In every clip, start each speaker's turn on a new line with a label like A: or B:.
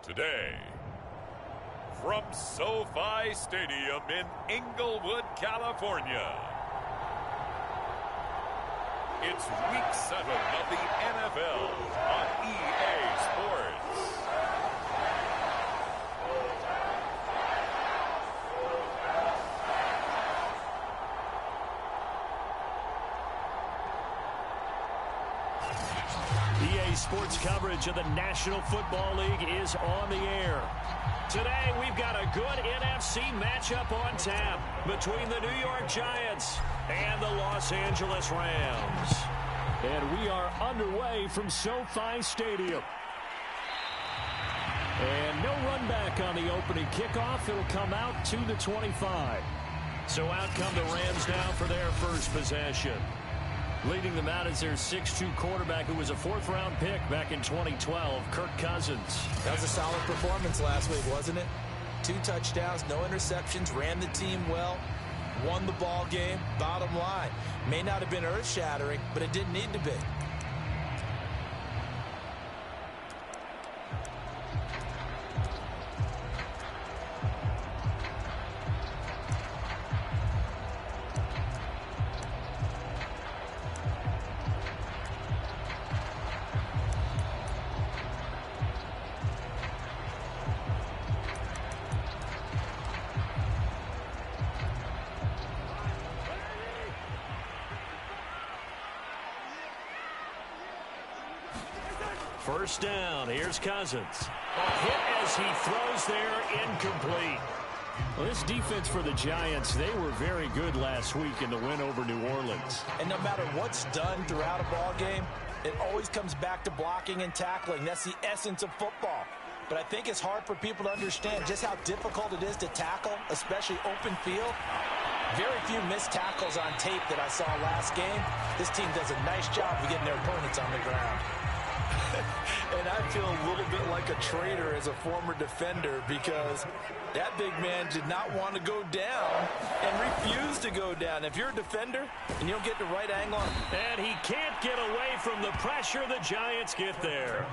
A: Today, from SoFi Stadium in Inglewood, California, it's Week 7 of the NFL on EA Sports.
B: EA Sports coverage of the National Football League is on the air. Today, we've got a good NFC matchup on tap between the New York Giants and the Los Angeles Rams. And we are underway from SoFi Stadium. And no run back on the opening kickoff. It'll come out to the 25. So out come the Rams now for their first possession. Leading them out is their 6'2 quarterback who was a fourth-round pick back in 2012, Kirk Cousins.
C: That was a solid performance last week, wasn't it? 2 touchdowns, no interceptions, ran the team well, won the ball game. Bottom line, may not have been earth-shattering, but it didn't need to be.
B: First down, here's Cousins. A hit as he throws there, incomplete. Well, this defense for the Giants, they were very good last week in the win over New Orleans.
C: And no matter what's done throughout a ball game, it always comes back to blocking and tackling. That's the essence of football. But I think it's hard for people to understand just how difficult it is to tackle, especially open field. Very few missed tackles on tape that I saw last game. This team does a nice job of getting their opponents on the ground. And I feel a little bit like a traitor as a former defender because that big man did not want to go down and refused to go down. If you're a defender and you don't get the right angle on,
B: and he can't get away from the pressure the Giants get there.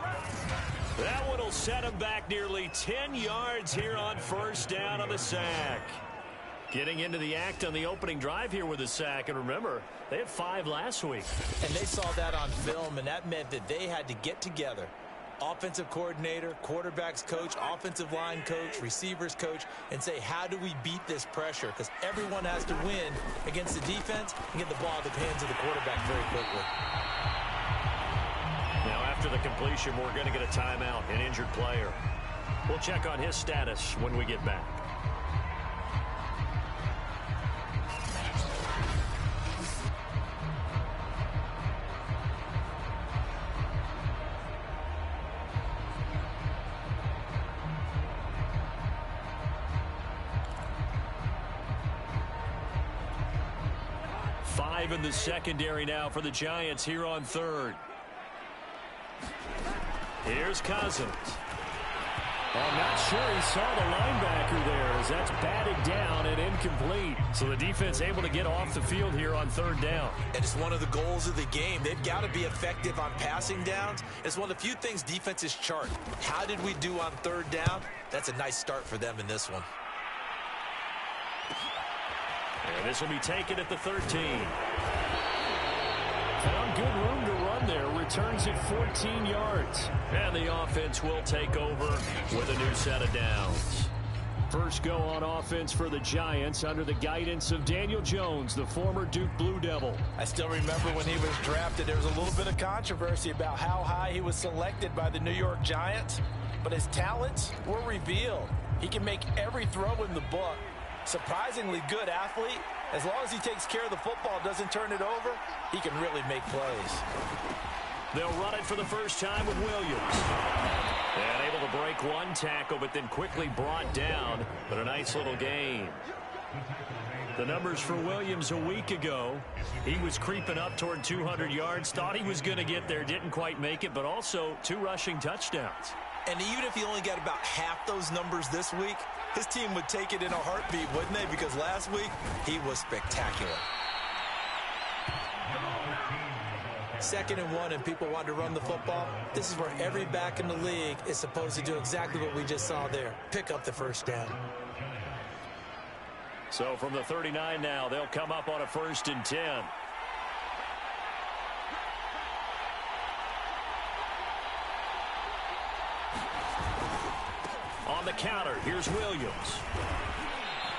B: That one will set him back nearly 10 yards here on first down on the sack. Getting into the act on the opening drive here with a sack. And remember, they had 5 last week.
C: And they saw that on film, and that meant that they had to get together. Offensive coordinator, quarterbacks coach, offensive line coach, receivers coach, and say, how do we beat this pressure? Because everyone has to win against the defense and get the ball in the hands of the quarterback very quickly.
B: Now, after the completion, we're going to get a timeout, an injured player. We'll check on his status when we get back. In the secondary now for the Giants here on third. Here's Cousins. I'm not sure he saw the linebacker there as that's batted down and incomplete. So the defense able to get off the field here on third down.
C: And it's one of the goals of the game. They've got to be effective on passing downs. It's one of the few things defenses chart. How did we do on third down? That's a nice start for them in this one.
B: And this will be taken at the 13. Found good room to run there. Returns it 14 yards. And the offense will take over with a new set of downs. First go on offense for the Giants under the guidance of Daniel Jones, the former Duke Blue Devil.
C: I still remember when he was drafted, there was a little bit of controversy about how high he was selected by the New York Giants. But his talents were revealed. He can make every throw in the book. Surprisingly good athlete. As long as he takes care of the football, doesn't turn it over, he can really make plays.
B: They'll run it for the first time with Williams. And able to break one tackle, but then quickly brought down. But a nice little gain. The numbers for Williams a week ago, he was creeping up toward 200 yards. Thought he was going to get there, didn't quite make it, but also 2 rushing touchdowns.
C: And even if he only got about half those numbers this week, his team would take it in a heartbeat, wouldn't they? Because last week, he was spectacular. 2nd and 1 and people want to run the football, this is where every back in the league is supposed to do exactly what we just saw there. Pick up the first down.
B: So from the 39 now, they'll come up on a 1st and 10. On the counter, here's Williams.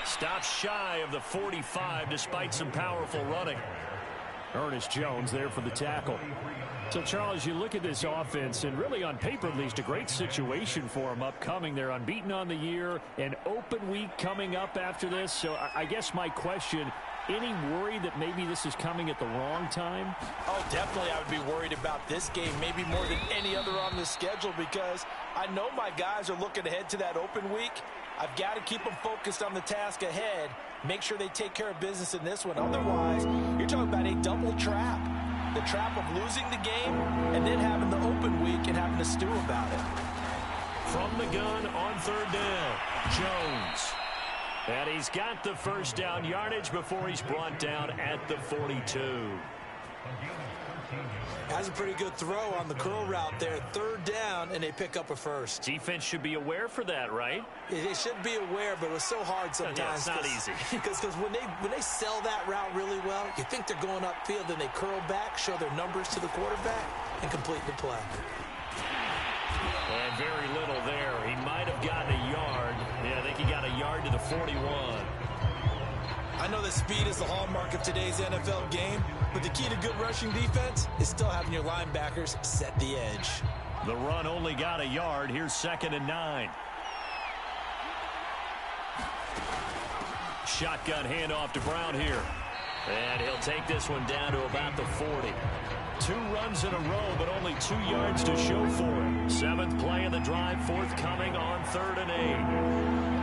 B: Stops shy of the 45 despite some powerful running. Ernest Jones there for the tackle. So, Charles, you look at this offense, and really on paper, at least, a great situation for them upcoming. They're unbeaten on the year, an open week coming up after this. So I guess my question, any worry that maybe this is coming at the wrong time?
C: Oh, definitely I would be worried about this game, maybe more than any other on the schedule, because I know my guys are looking ahead to that open week. I've got to keep them focused on the task ahead, make sure they take care of business in this one. Otherwise, you're talking about a double trap. The trap of losing the game and then having the open week and having to stew about it.
B: From the gun on 3rd down, Jones. And he's got the first down yardage before he's brought down at the 42.
C: Has a pretty good throw on the curl route there. 3rd down, and they pick up a first.
B: Defense should be aware for that, right?
C: They should be aware, but it was so hard sometimes.
B: Yeah, it's not easy.
C: Because when they sell that route really well, you think they're going upfield, then they curl back, show their numbers to the quarterback, and complete the play.
B: And very little there. He might have gotten a yard. Yeah, I think he got a yard to the 41.
C: I know that speed is the hallmark of today's NFL game, but the key to good rushing defense is still having your linebackers set the edge.
B: The run only got a yard. Here's 2nd and 9. Shotgun handoff to Brown here. And he'll take this one down to about the 40. 2 runs in a row, but only 2 yards to show for it. 7th play of the drive, forthcoming on 3rd and 8.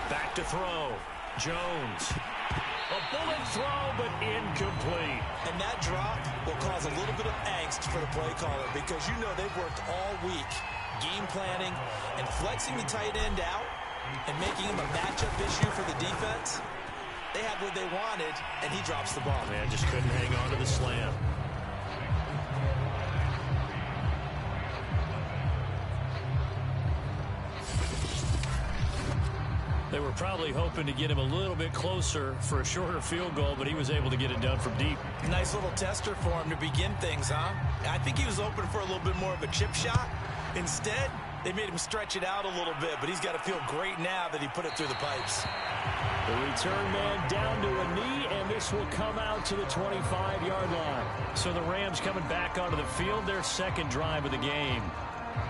B: Back to throw. Jones. A bullet throw, but incomplete.
C: And that drop will cause a little bit of angst for the play caller because you know they've worked all week game planning and flexing the tight end out and making him a matchup issue for the defense. They had what they wanted, and he drops the ball.
B: Man, just couldn't hang on to the slam. They were probably hoping to get him a little bit closer for a shorter field goal, but he was able to get it done from deep.
C: Nice little tester for him to begin things, huh? I think he was open for a little bit more of a chip shot. Instead, they made him stretch it out a little bit, but he's got to feel great now that he put it through the pipes.
B: The return man down to a knee, and this will come out to the 25-yard line. So the Rams coming back onto the field, their 2nd drive of the game.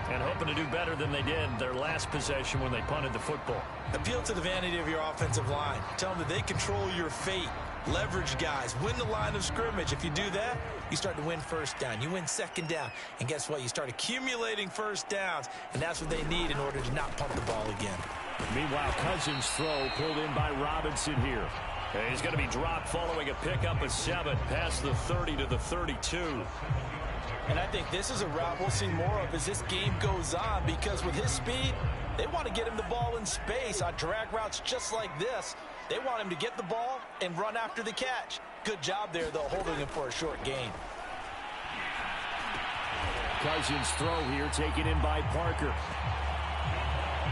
B: And hoping to do better than they did their last possession when they punted the football.
C: Appeal to the vanity of your offensive line. Tell them that they control your fate. Leverage guys. Win the line of scrimmage. If you do that, you start to win 1st down. You win 2nd down. And guess what? You start accumulating 1st downs. And that's what they need in order to not pump the ball again.
B: Meanwhile, Cousins' throw pulled in by Robinson here. And he's going to be dropped following a pickup of 7 past the 30 to the 32.
C: And I think this is a route we'll see more of as this game goes on, because with his speed, they want to get him the ball in space on drag routes just like this. They want him to get the ball and run after the catch. Good job there, though, holding him for a short gain.
B: Cousins' throw here taken in by Parker.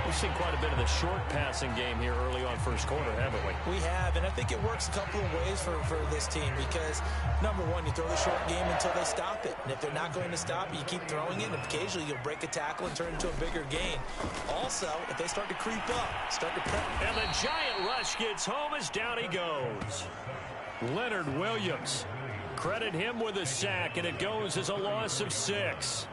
B: We've seen quite a bit of the short passing game here early on 1st quarter, haven't we?
C: We have, and I think it works a couple of ways for this team because, number one, you throw the short game until they stop it. And if they're not going to stop it, you keep throwing it, and occasionally you'll break a tackle and turn it into a bigger gain. Also, if they start to creep up, start to prep.
B: And the giant rush gets home as down he goes. Leonard Williams. Credit him with a sack, and it goes as a loss of 6.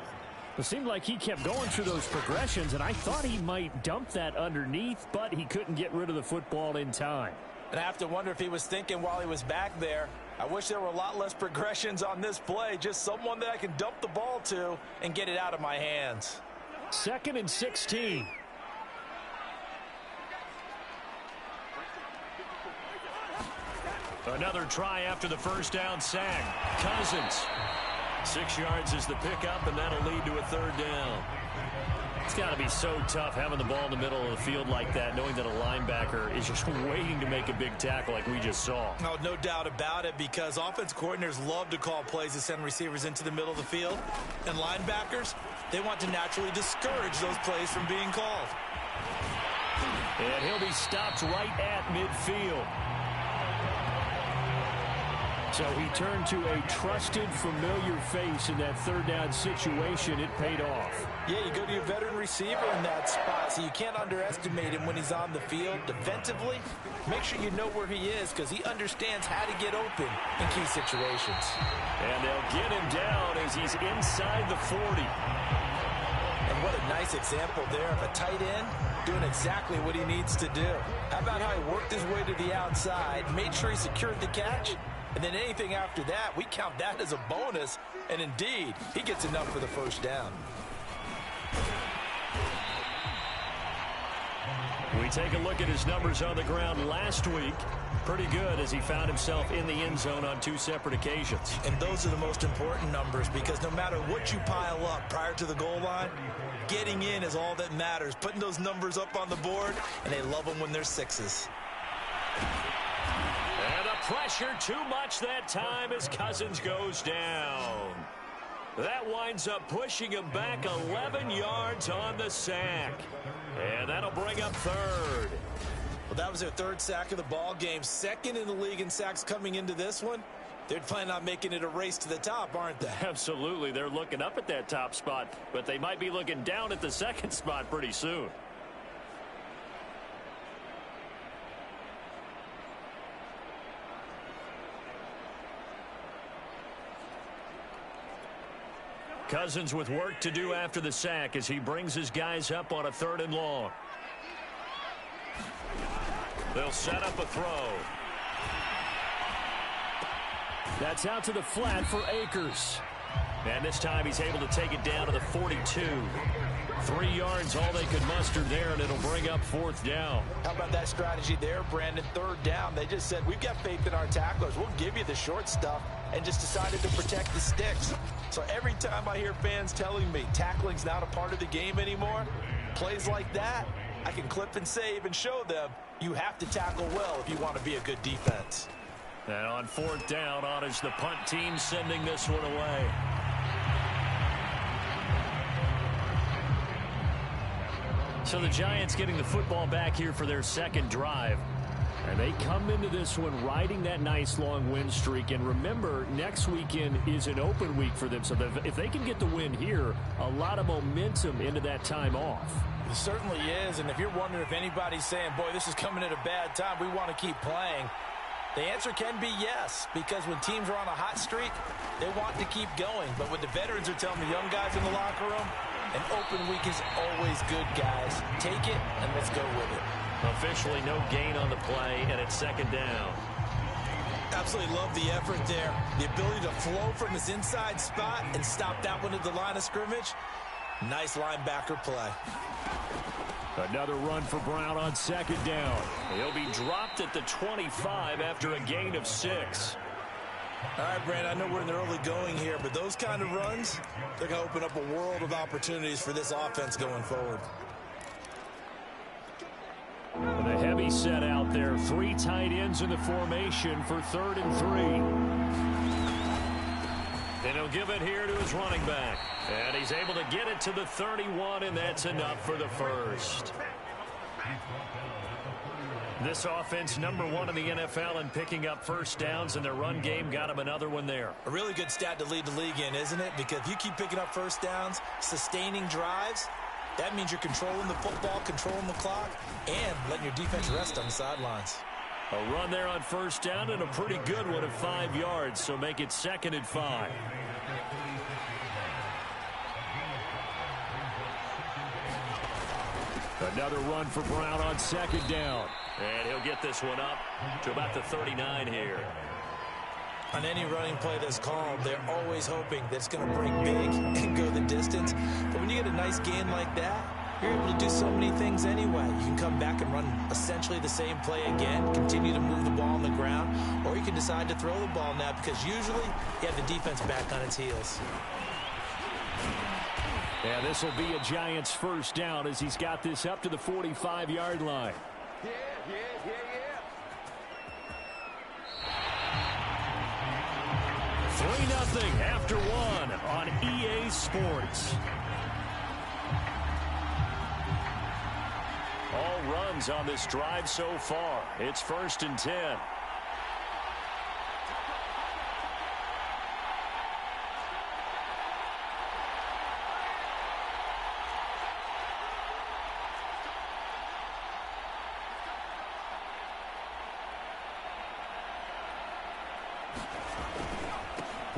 B: It seemed like he kept going through those progressions, and I thought he might dump that underneath, but he couldn't get rid of the football in time.
C: And I have to wonder if he was thinking while he was back there, I wish there were a lot less progressions on this play, just someone that I can dump the ball to and get it out of my hands.
B: 2nd and 16. Another try after the 1st down sack. Cousins. 6 yards is the pickup, and that'll lead to a 3rd down. It's got to be so tough having the ball in the middle of the field like that, knowing that a linebacker is just waiting to make a big tackle like we just saw.
C: Oh, no doubt about it, because offense coordinators love to call plays to send receivers into the middle of the field. And linebackers, they want to naturally discourage those plays from being called.
B: And he'll be stopped right at midfield. So he turned to a trusted, familiar face in that third down situation. It paid off.
C: Yeah, you go to your veteran receiver in that spot, so you can't underestimate him when he's on the field. Defensively, make sure you know where he is, because he understands how to get open in key situations.
B: And they'll get him down as he's inside the 40.
C: And what a nice example there of a tight end doing exactly what he needs to do. How about how he worked his way to the outside, made sure he secured the catch, and then anything after that, we count that as a bonus. And indeed, he gets enough for the first down.
B: We take a look at his numbers on the ground last week. Pretty good, as he found himself in the end zone on 2 separate occasions.
C: And those are the most important numbers, because no matter what you pile up prior to the goal line, getting in is all that matters. Putting those numbers up on the board, and they love them when they're 6s.
B: And the pressure too much that time as Cousins goes down. That winds up pushing him back 11 yards on the sack. And that'll bring up third.
C: Well, that was their 3rd sack of the ball game. 2nd in the league in sacks coming into this one. They're planning on making it a race to the top, aren't they?
B: Absolutely. They're looking up at that top spot, but they might be looking down at the 2nd spot pretty soon. Cousins with work to do after the sack as he brings his guys up on a 3rd and long. They'll set up a throw. That's out to the flat for Akers. And this time he's able to take it down to the 42. 3 yards, all they could muster there, and it'll bring up 4th down.
C: How about that strategy there, Brandon? 3rd down. They just said, we've got faith in our tacklers. We'll give you the short stuff, and just decided to protect the sticks. So every time I hear fans telling me tackling's not a part of the game anymore, plays like that, I can clip and save and show them you have to tackle well if you want to be a good defense.
B: And on 4th down, on is the punt team sending this one away. So the Giants getting the football back here for their 2nd drive. And they come into this one riding that nice long win streak. And remember, next weekend is an open week for them. So if they can get the win here, a lot of momentum into that time off.
C: It certainly is. And if you're wondering if anybody's saying, boy, this is coming at a bad time, we want to keep playing, the answer can be yes, because when teams are on a hot streak, they want to keep going. But what the veterans are telling the young guys in the locker room, an open week is always good, guys. Take it, and let's go with it.
B: Officially no gain on the play, and it's 2nd down.
C: Absolutely love the effort there. The ability to flow from his inside spot and stop that one at the line of scrimmage. Nice linebacker play.
B: Another run for Brown on 2nd down. He'll be dropped at the 25 after a gain of 6.
C: All right, Brandon, I know we're in the early going here, but those kind of runs, they're going to open up a world of opportunities for this offense going forward.
B: And a heavy set out there. 3 tight ends in the formation for 3rd and 3. And he'll give it here to his running back. And he's able to get it to the 31, and that's enough for the first. This offense, #1 in the NFL in picking up first downs, and their run game got him another one there.
C: A really good stat to lead the league in, isn't it? Because if you keep picking up first downs, sustaining drives, that means you're controlling the football, controlling the clock, and letting your defense rest on the sidelines.
B: A run there on first down, and a pretty good one at 5 yards, so make it 2nd and 5. Another run for Brown on 2nd down. And he'll get this one up to about the 39 here.
C: On any running play that's called, they're always hoping that it's going to break big and go the distance. But when you get a nice gain like that, you're able to do so many things anyway. You can come back and run essentially the same play again, continue to move the ball on the ground, or you can decide to throw the ball now because usually you have the defense back on its heels.
B: And this will be a Giants first down as he's got this up to the 45-yard line. 3-0 after one on EA Sports. All runs on this drive so far. It's 1st and 10.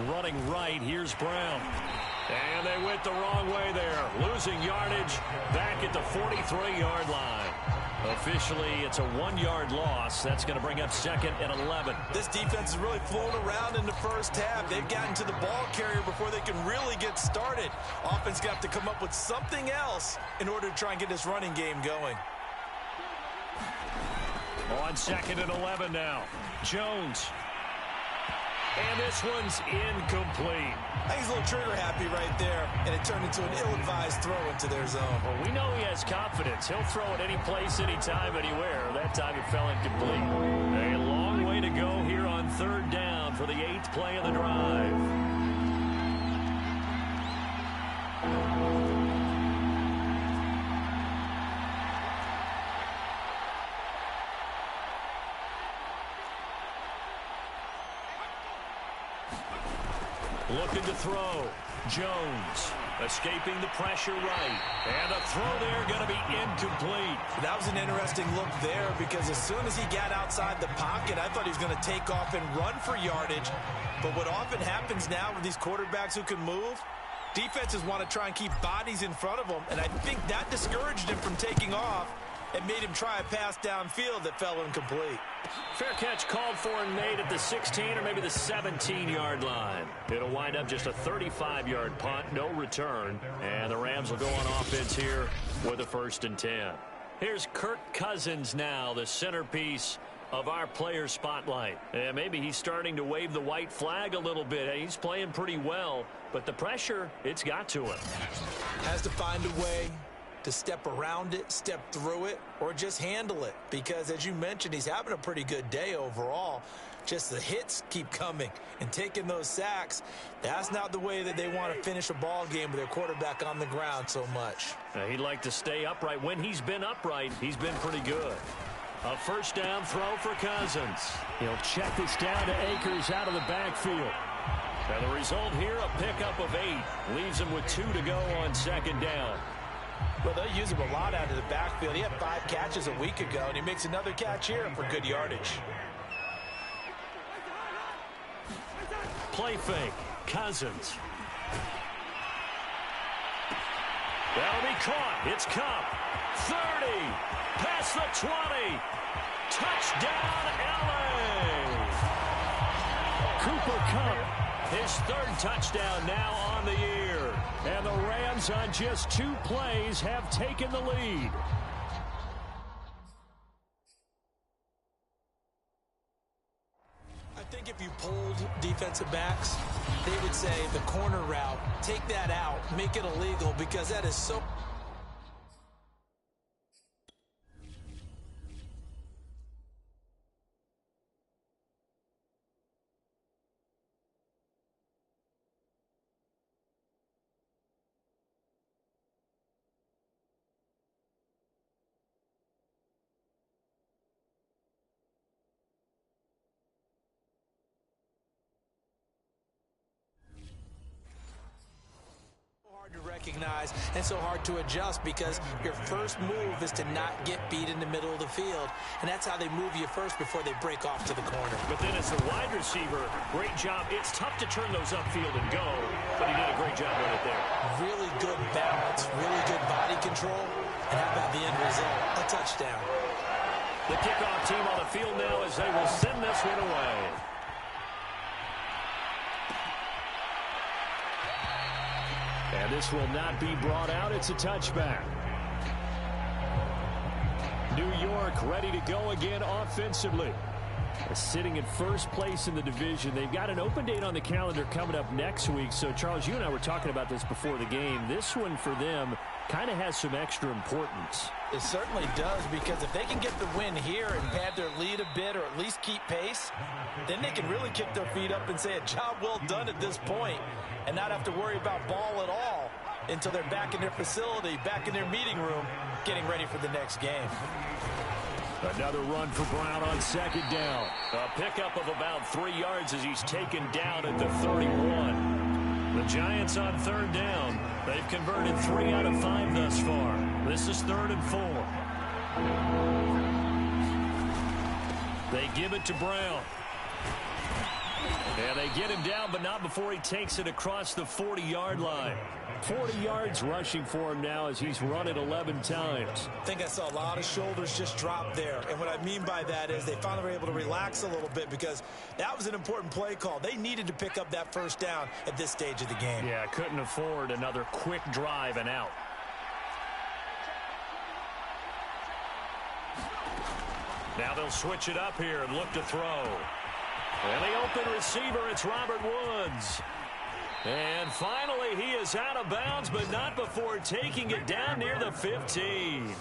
B: Running right, here's Brown. And they went the wrong way there. Losing yardage back at the 43-yard line. Officially, it's a 1-yard loss. That's going to bring up 2nd and 11.
C: This defense is really flown around in the first half. They've gotten to the ball carrier before they can really get started. Offense got to come up with something else in order to try and get this running game going.
B: On 2nd and 11 now. Jones. And this one's incomplete.
C: I think he's a little trigger happy right there, and it turned into an ill-advised throw into their zone.
B: Well, we know he has confidence. He'll throw it any place, anytime, anywhere. That time it fell incomplete. A long way to go here on 3rd down for the 8th play of the drive. Looking to throw. Jones escaping the pressure right. And a throw there going to be incomplete.
C: That was an interesting look there because as soon as he got outside the pocket, I thought he was going to take off and run for yardage. But what often happens now with these quarterbacks who can move, defenses want to try and keep bodies in front of them. And I think that discouraged him from taking off and made him try a pass downfield that fell incomplete.
B: Fair catch called for and made at the 16 or maybe the 17-yard line. It'll wind up just a 35-yard punt, no return. And the Rams will go on offense here with a 1st and 10. Here's Kirk Cousins now, the centerpiece of our player spotlight. And maybe he's starting to wave the white flag a little bit. He's playing pretty well, but the pressure, it's got to him.
C: Has to find a way to step around it, step through it, or just handle it. Because, as you mentioned, he's having a pretty good day overall. Just the hits keep coming and taking those sacks. That's not the way that they want to finish a ball game with their quarterback on the ground so much.
B: He'd like to stay upright. When he's been upright, he's been pretty good. A 1st down throw for Cousins. He'll check this down to Akers out of the backfield. And the result here, a pickup of 8. Leaves him with 2 to go on 2nd down.
C: Well, they'll use him a lot out of the backfield. He had 5 catches a week ago, and he makes another catch here for good yardage.
B: Play fake. Cousins. That'll be caught. It's Kupp. 30. Past the 20. Touchdown, L.A. Cooper Kupp. His 3rd touchdown now on the year. And the Rams on just 2 plays have taken the lead.
C: I think if you polled defensive backs, they would say the corner route, take that out, make it illegal, because that is so... to recognize and so hard to adjust because your first move is to not get beat in the middle of the field, and that's how they move you first before they break off to the corner.
B: But then as a wide receiver, great job. It's tough to turn those upfield and go, but he did a great job with it there.
C: Really good balance, really good body control, and how about the end result? A touchdown.
B: The kickoff team on the field now as they will send this one away. And this will not be brought out. It's a touchback. New York ready to go again offensively. Sitting in first place in the division. They've got an open date on the calendar coming up next week. So, Charles, you and I were talking about this before the game. This one for them kind of has some extra importance.
C: It certainly does, because if they can get the win here and pad their lead a bit or at least keep pace, then they can really kick their feet up and say a job well done at this point and not have to worry about ball at all until they're back in their facility, back in their meeting room, getting ready for the next game.
B: Another run for Brown on second down. A pickup of about 3 yards as he's taken down at the 31. The Giants on third down. They've converted 3 out of 5 thus far. This is 3rd and 4. They give it to Brown. And they get him down, but not before he takes it across the 40-yard line. 40 yards rushing for him now as he's run it 11 times.
C: I think I saw a lot of shoulders just drop there. And what I mean by that is they finally were able to relax a little bit, because that was an important play call. They needed to pick up that first down at this stage of the game.
B: Yeah, couldn't afford another quick drive and out. Now they'll switch it up here and look to throw. And the open receiver, it's Robert Woods. And finally, he is out of bounds, but not before taking it down near the 15.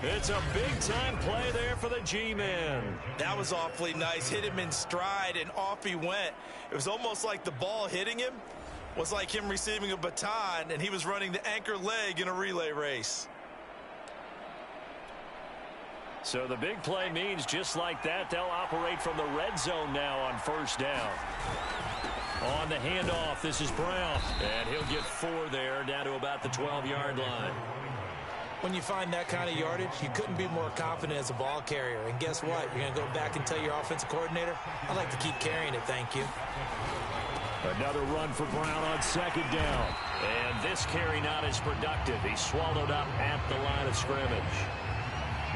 B: It's a big-time play there for the G-Men.
C: That was awfully nice. Hit him in stride, and off he went. It was almost like the ball hitting him was like him receiving a baton, and he was running the anchor leg in a relay race.
B: So the big play means just like that, they'll operate from the red zone now on first down. On the handoff, this is Brown. And he'll get 4 there, down to about the 12-yard line.
C: When you find that kind of yardage, you couldn't be more confident as a ball carrier. And guess what? You're going to go back and tell your offensive coordinator, I'd like to keep carrying it, thank you.
B: Another run for Brown on second down. And this carry not as productive. He's swallowed up at the line of scrimmage.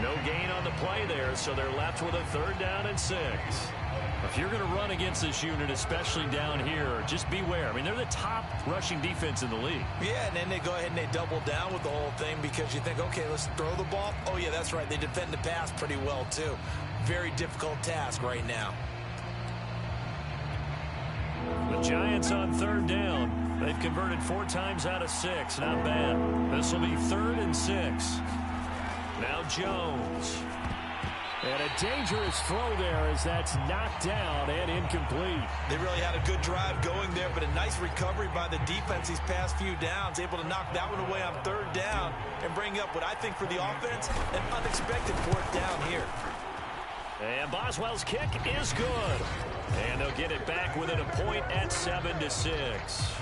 B: No gain on the play there, so they're left with a 3rd down and 6. If you're going to run against this unit, especially down here, just beware. I mean, they're the top rushing defense in the league.
C: Yeah, and then they go ahead and they double down with the whole thing, because you think, okay, let's throw the ball. Oh, yeah, that's right. They defend the pass pretty well, too. Very difficult task right now.
B: The Giants on 3rd down. They've converted 4 times out of 6. Not bad. This will be 3rd and 6. Now Jones. And a dangerous throw there as that's knocked down and incomplete.
C: They really had a good drive going there, but a nice recovery by the defense these past few downs, able to knock that one away on 3rd down and bring up what I think for the offense, an unexpected 4th down here.
B: And Boswell's kick is good. And they'll get it back within a point at 7-6.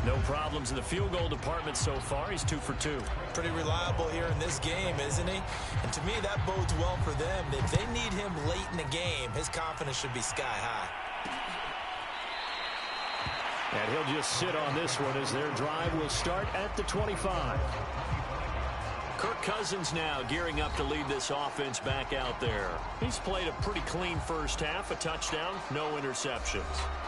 B: No problems in the field goal department so far. He's 2 for 2.
C: Pretty reliable here in this game, isn't he? And to me, that bodes well for them. If they need him late in the game, his confidence should be sky high.
B: And he'll just sit on this one as their drive will start at the 25. Kirk Cousins now gearing up to lead this offense back out there. He's played a pretty clean first half, a touchdown, no interceptions.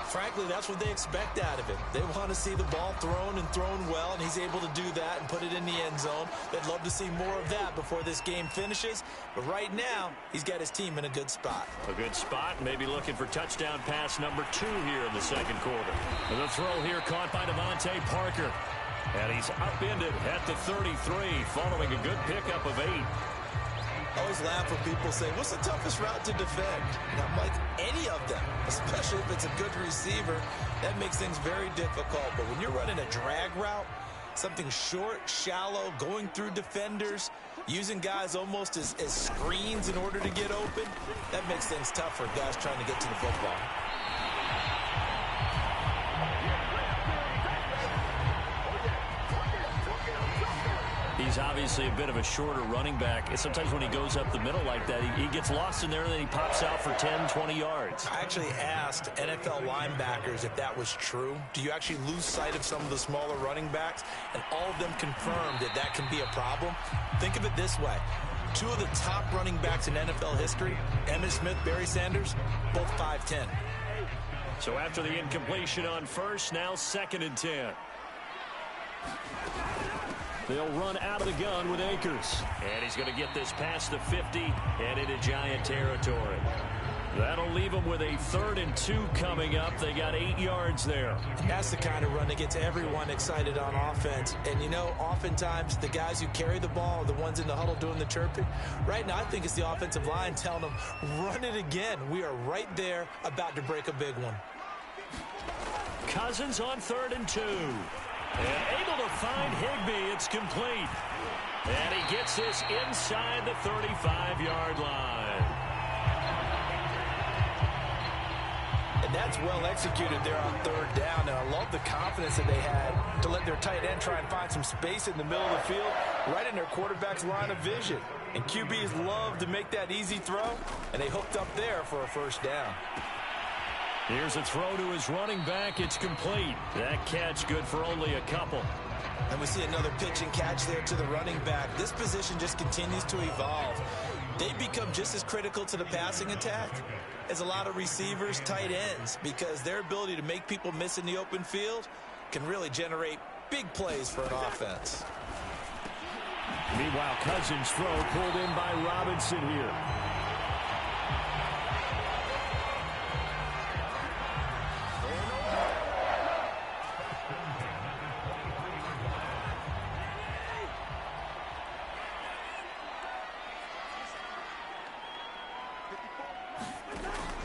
C: Frankly, that's what they expect out of him. They want to see the ball thrown and thrown well, and he's able to do that and put it in the end zone. They'd love to see more of that before this game finishes. But right now, he's got his team in a good spot.
B: A good spot, maybe looking for touchdown pass number 2 here in the second quarter. And the throw here caught by Devontae Parker. And he's upended at the 33 following a good pickup of 8.
C: I always laugh when people say, what's the toughest route to defend? And I'm like, any of them, especially if it's a good receiver. That makes things very difficult. But when you're running a drag route, something short, shallow, going through defenders, using guys almost as screens in order to get open, that makes things tough for guys trying to get to the football.
B: He's obviously a bit of a shorter running back. Sometimes when he goes up the middle like that, he gets lost in there and then he pops out for 10, 20 yards.
C: I actually asked NFL linebackers if that was true. Do you actually lose sight of some of the smaller running backs? And all of them confirmed that that can be a problem. Think of it this way. 2 of the top running backs in NFL history, Emmitt Smith, Barry Sanders, both 5'10".
B: So after the incompletion on first, now 2nd and 10. They'll run out of the gun with Akers. And he's going to get this past the 50 and into Giant territory. That'll leave them with a 3rd and 2 coming up. They got 8 yards there.
C: That's the kind of run that gets everyone excited on offense. And, you know, oftentimes the guys who carry the ball are the ones in the huddle doing the chirping. Right now, I think it's the offensive line telling them, run it again. We are right there about to break a big one.
B: Cousins on 3rd and 2. And able to find Higbee. It's complete. And he gets this inside the 35-yard line.
C: And that's well executed there on 3rd down. And I love the confidence that they had to let their tight end try and find some space in the middle of the field, right in their quarterback's line of vision. And QBs love to make that easy throw, and they hooked up there for a 1st down.
B: Here's a throw to his running back. It's complete. That catch good for only a couple.
C: And we see another pitch and catch there to the running back. This position just continues to evolve. They become just as critical to the passing attack as a lot of receivers, tight ends, because their ability to make people miss in the open field can really generate big plays for an offense.
B: Meanwhile, Cousins' throw pulled in by Robinson here.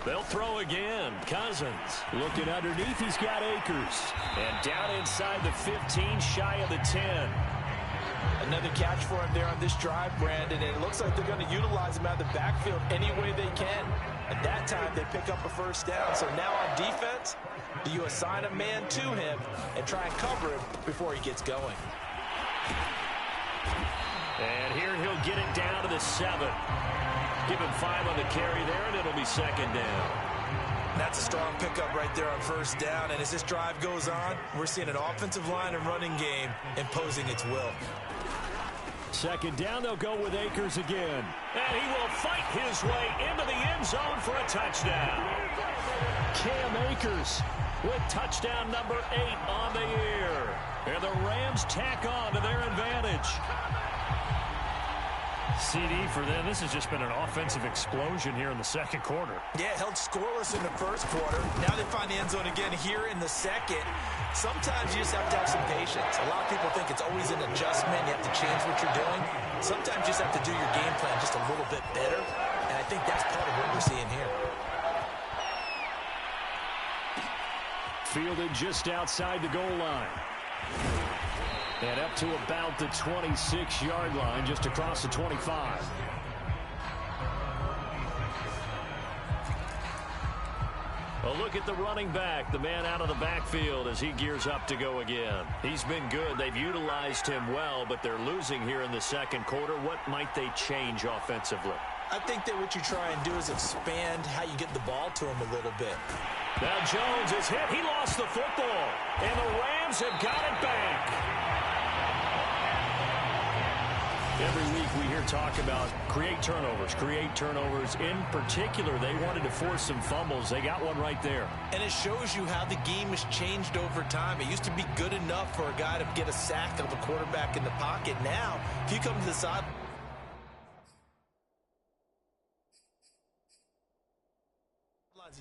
B: They'll throw again. Cousins looking underneath. He's got Akers. And down inside the 15, shy of the 10.
C: Another catch for him there on this drive, Brandon, and it looks like they're going to utilize him out of the backfield any way they can. At that time, they pick up a 1st down. So now on defense, do you assign a man to him and try and cover him before he gets going?
B: And here he'll get it down to the 7. Give him 5 on the carry there, and it'll be 2nd down.
C: That's a strong pickup right there on 1st down. And as this drive goes on, we're seeing an offensive line and running game imposing its will.
B: 2nd down, they'll go with Akers again. And he will fight his way into the end zone for a touchdown. Cam Akers with touchdown number 8 on the year. And the Rams tack on to their advantage. CD for them. This has just been an offensive explosion here in the 2nd quarter.
C: Yeah, held scoreless in the 1st quarter. Now they find the end zone again here in the 2nd. Sometimes you just have to have some patience. A lot of people think it's always an adjustment. You have to change what you're doing. Sometimes you just have to do your game plan just a little bit better. And I think that's part of what we're seeing here.
B: Fielded just outside the goal line. And up to about the 26-yard line, just across the 25. A look at the running back, the man out of the backfield as he gears up to go again. He's been good. They've utilized him well, but they're losing here in the 2nd quarter. What might they change offensively?
C: I think that what you try and do is expand how you get the ball to him a little bit.
B: Now Jones is hit. He lost the football, and the Rams have got it back. Every week we hear talk about create turnovers. In particular, they wanted to force some fumbles. They got one right there.
C: And it shows you how the game has changed over time. It used to be good enough for a guy to get a sack of a quarterback in the pocket. Now, if you come to the side,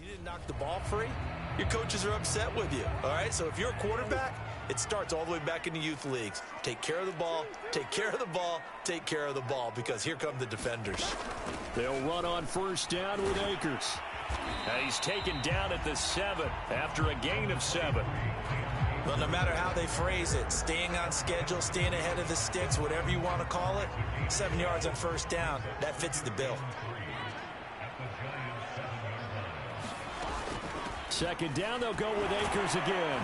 C: you didn't knock the ball free, your coaches are upset with you. All right, so if you're a quarterback, it starts all the way back in the youth leagues. Take care of the ball, take care of the ball, take care of the ball, because here come the defenders.
B: They'll run on 1st down with Akers. He's taken down at the 7 after a gain of 7.
C: Well, no matter how they phrase it, staying on schedule, staying ahead of the sticks, whatever you want to call it, 7 yards on 1st down, that fits the bill.
B: 2nd down, they'll go with Akers again.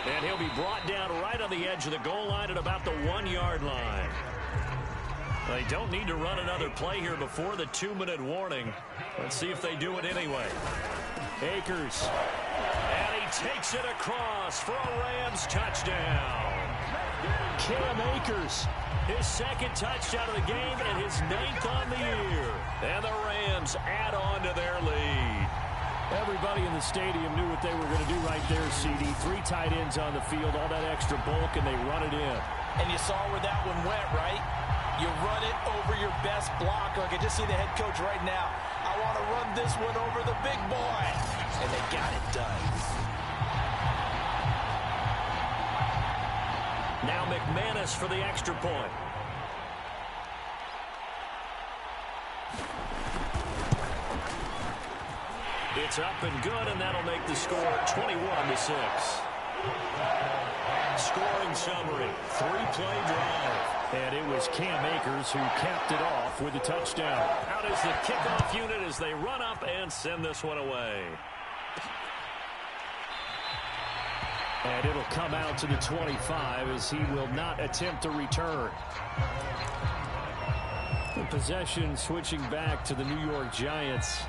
B: And he'll be brought down right on the edge of the goal line at about the 1-yard line. They don't need to run another play here before the 2-minute warning. Let's see if they do it anyway. Akers. And he takes it across for a Rams touchdown. Cam Akers, his 2nd touchdown of the game and his 9th on the year. And the Rams add on to their lead. Everybody in the stadium knew what they were going to do right there, CD. 3 tight ends on the field, all that extra bulk, and they run it in.
C: And you saw where that one went, right? You run it over your best blocker. I can just see the head coach right now. I want to run this one over the big boy. And they got it done.
B: Now McManus for the extra point. It's up and good, and that'll make the score 21-6. Scoring summary, 3-play drive. And it was Cam Akers who capped it off with a touchdown. Out is the kickoff unit as they run up and send this one away. And it'll come out to the 25 as he will not attempt a return. The possession switching back to the New York Giants.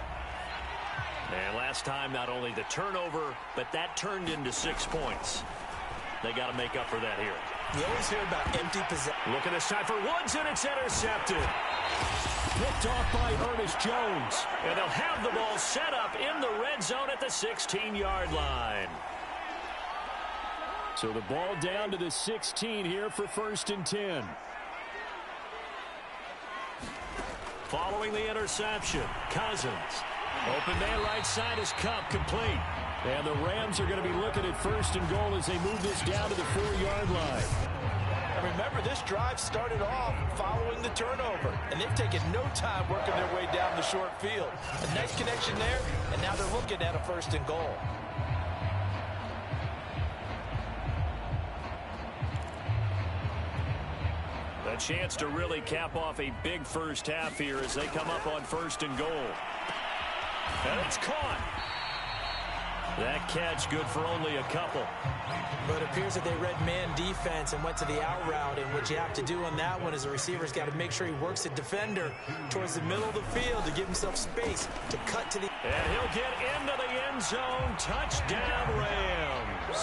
B: And last time, not only the turnover, but that turned into 6 points. They got to make up for that here.
C: You always hear about empty possession.
B: Look at this time for Woods, and it's intercepted. Picked off by Ernest Jones. And they'll have the ball set up in the red zone at the 16-yard line. So the ball down to the 16 here for 1st and 10. Following the interception, Cousins. Open man right side is Kupp, complete. And the Rams are going to be looking at 1st and goal as they move this down to the 4-yard line.
C: And remember, this drive started off following the turnover. And they've taken no time working their way down the short field. A nice connection there, and now they're looking at a 1st and goal.
B: A chance to really cap off a big first half here as they come up on 1st and goal. And it's caught. That catch good for only a couple.
C: But it appears that they read man defense and went to the out route. And what you have to do on that one is the receiver's got to make sure he works the defender towards the middle of the field to give himself space to cut to the...
B: And he'll get into the end zone. Touchdown, Rams.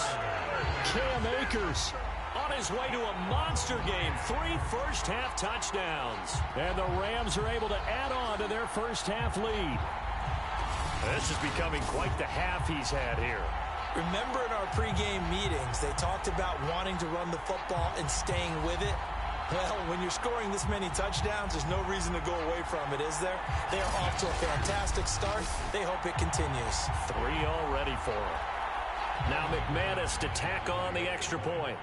B: Cam Akers on his way to a monster game. 3 first-half touchdowns. And the Rams are able to add on to their first-half lead. This is becoming quite the half he's had here.
C: Remember in our pregame meetings, they talked about wanting to run the football and staying with it? Well, when you're scoring this many touchdowns, there's no reason to go away from it, is there? They are off to a fantastic start. They hope it continues.
B: 3 already for him. Now McManus to tack on the extra point.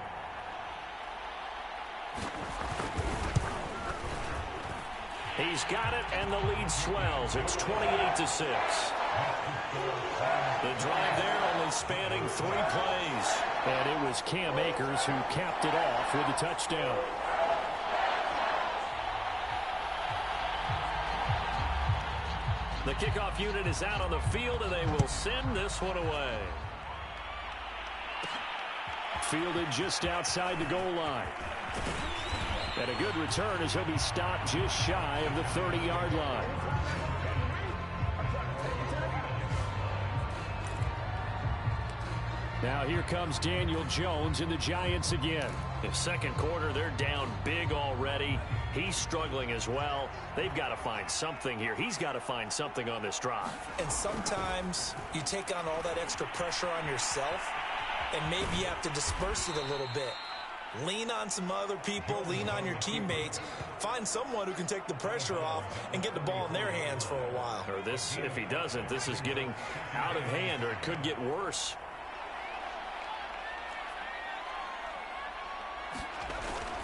B: He's got it, and the lead swells. It's 28-6. The drive there only spanning 3 plays. And it was Cam Akers who capped it off with a touchdown. The kickoff unit is out on the field, and they will send this one away. Fielded just outside the goal line. And a good return as he'll be stopped just shy of the 30-yard line. Now here comes Daniel Jones and the Giants again. In second quarter, they're down big already. He's struggling as well. They've got to find something here. He's got to find something on this drive.
C: And sometimes you take on all that extra pressure on yourself, and maybe you have to disperse it a little bit. Lean on some other people, lean on your teammates, find someone who can take the pressure off and get the ball in their hands for a while.
B: Or this, if he doesn't, this is getting out of hand, or it could get worse.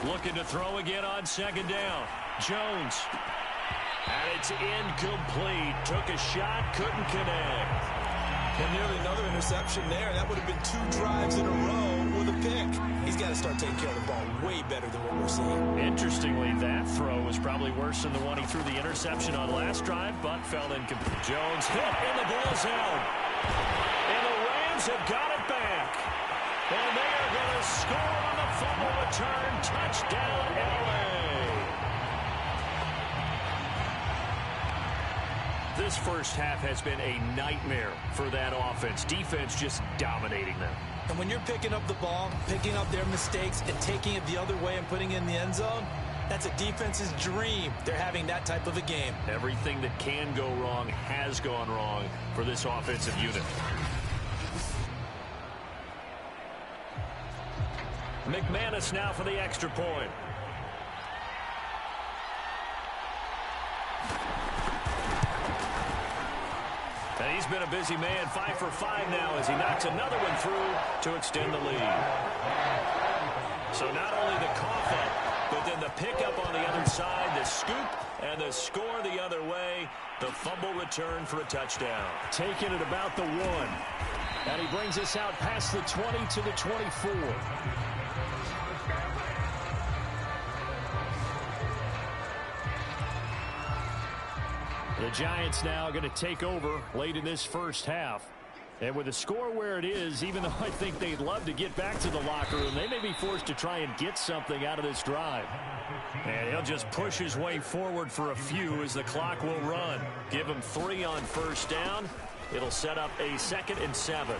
B: Looking to throw again on second down. Jones. And it's incomplete. Took a shot, couldn't connect.
C: And nearly another interception there. That would have been 2 drives in a row with a pick. He's got to start taking care of the ball way better than what we're seeing.
B: Interestingly, that throw was probably worse than the one he threw the interception on last drive, but fell incomplete. Jones hit, and the ball's out. And the Rams have got it back. And they are going to score on the fumble return. Touchdown, LA. This first half has been a nightmare for that offense. Defense just dominating them.
C: And when you're picking up the ball, picking up their mistakes, and taking it the other way and putting it in the end zone, that's a defense's dream. They're having that type of a game.
B: Everything that can go wrong has gone wrong for this offensive unit. McManus now for the extra point. And he's been a busy man, 5 for 5 now as he knocks another one through to extend the lead. So not only the cough up, but then the pickup on the other side, the scoop, and the score the other way. The fumble return for a touchdown.
D: Taking it about the 1. And he brings us out past the 20 to the 24. The Giants now going to take over late in this first half. And with the score where it is, even though I think they'd love to get back to the locker room, they may be forced to try and get something out of this drive.
B: And he'll just push his way forward for a few as the clock will run. Give him 3 on first down. It'll set up a 2nd and 7.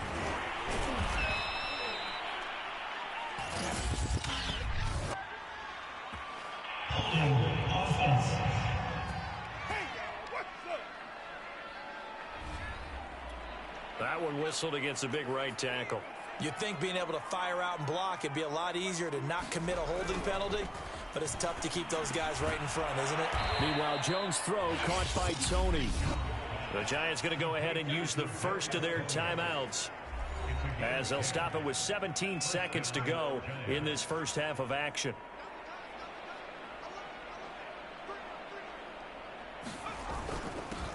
B: That one whistled against a big right tackle.
C: You'd think being able to fire out and block, it'd be a lot easier to not commit a holding penalty, but it's tough to keep those guys right in front, isn't it?
D: Meanwhile, Jones' throw caught by Tony.
B: The Giants going to go ahead and use the first of their timeouts as they'll stop it with 17 seconds to go in this first half of action.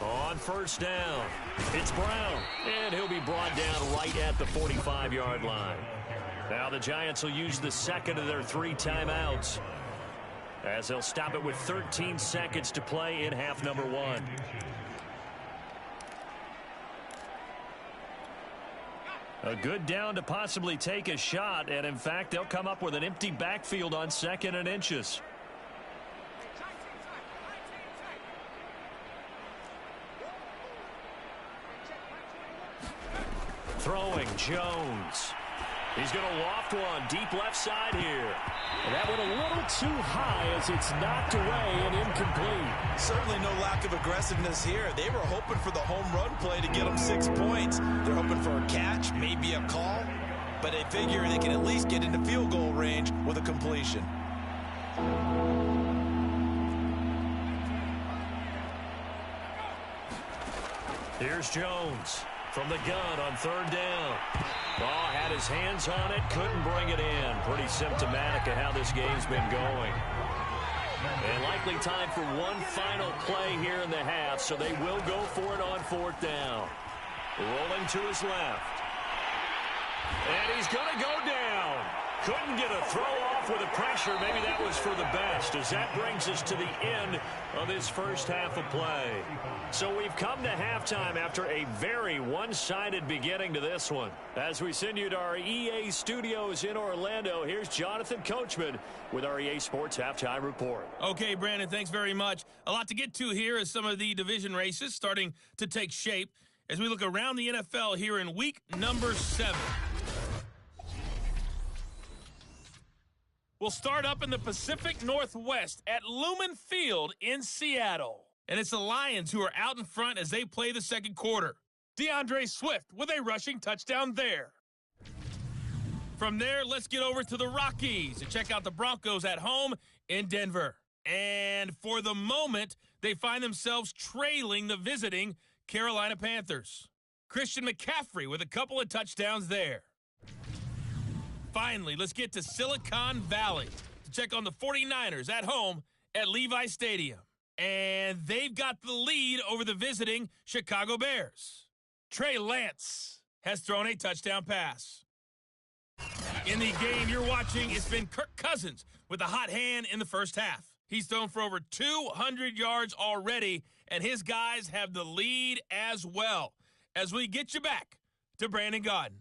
B: On first down, it's Brown, and he'll be brought down right at the 45-yard line. Now the Giants will use the second of their 3 timeouts as they'll stop it with 13 seconds to play in half number 1. A good down to possibly take a shot, and in fact, they'll come up with an empty backfield on 2nd and inches. Throwing, Jones. He's going to loft one deep left side here.
D: And that went a little too high as it's knocked away and incomplete.
C: Certainly no lack of aggressiveness here. They were hoping for the home run play to get them 6 points. They're hoping for a catch, maybe a call, but they figure they can at least get into field goal range with a completion.
B: Here's Jones from the gun on 3rd down. Oh, had his hands on it, couldn't bring it in. Pretty symptomatic of how this game's been going. And likely time for one final play here in the half, so they will go for it on 4th down. Rolling to his left. And he's going to go down. Couldn't get a throw off with the pressure. Maybe that was for the best, as that brings us to the end of this first half of play. So we've come to halftime after a very one-sided beginning to this one. As we send you to our EA studios in Orlando, here's Jonathan Coachman with our EA Sports Halftime Report.
E: Okay, Brandon, thanks very much. A lot to get to here as some of the division races starting to take shape as we look around the NFL here in week number 7. We'll start up in the Pacific Northwest at Lumen Field in Seattle. And it's the Lions who are out in front as they play the second quarter. DeAndre Swift with a rushing touchdown there. From there, let's get over to the Rockies and check out the Broncos at home in Denver. And for the moment, they find themselves trailing the visiting Carolina Panthers. Christian McCaffrey with a couple of touchdowns there. Finally, let's get to Silicon Valley to check on the 49ers at home at Levi Stadium. And they've got the lead over the visiting Chicago Bears. Trey Lance has thrown a touchdown pass. In the game you're watching, it's been Kirk Cousins with a hot hand in the first half. He's thrown for over 200 yards already, and his guys have the lead as well. As we get you back to Brandon Gaudin.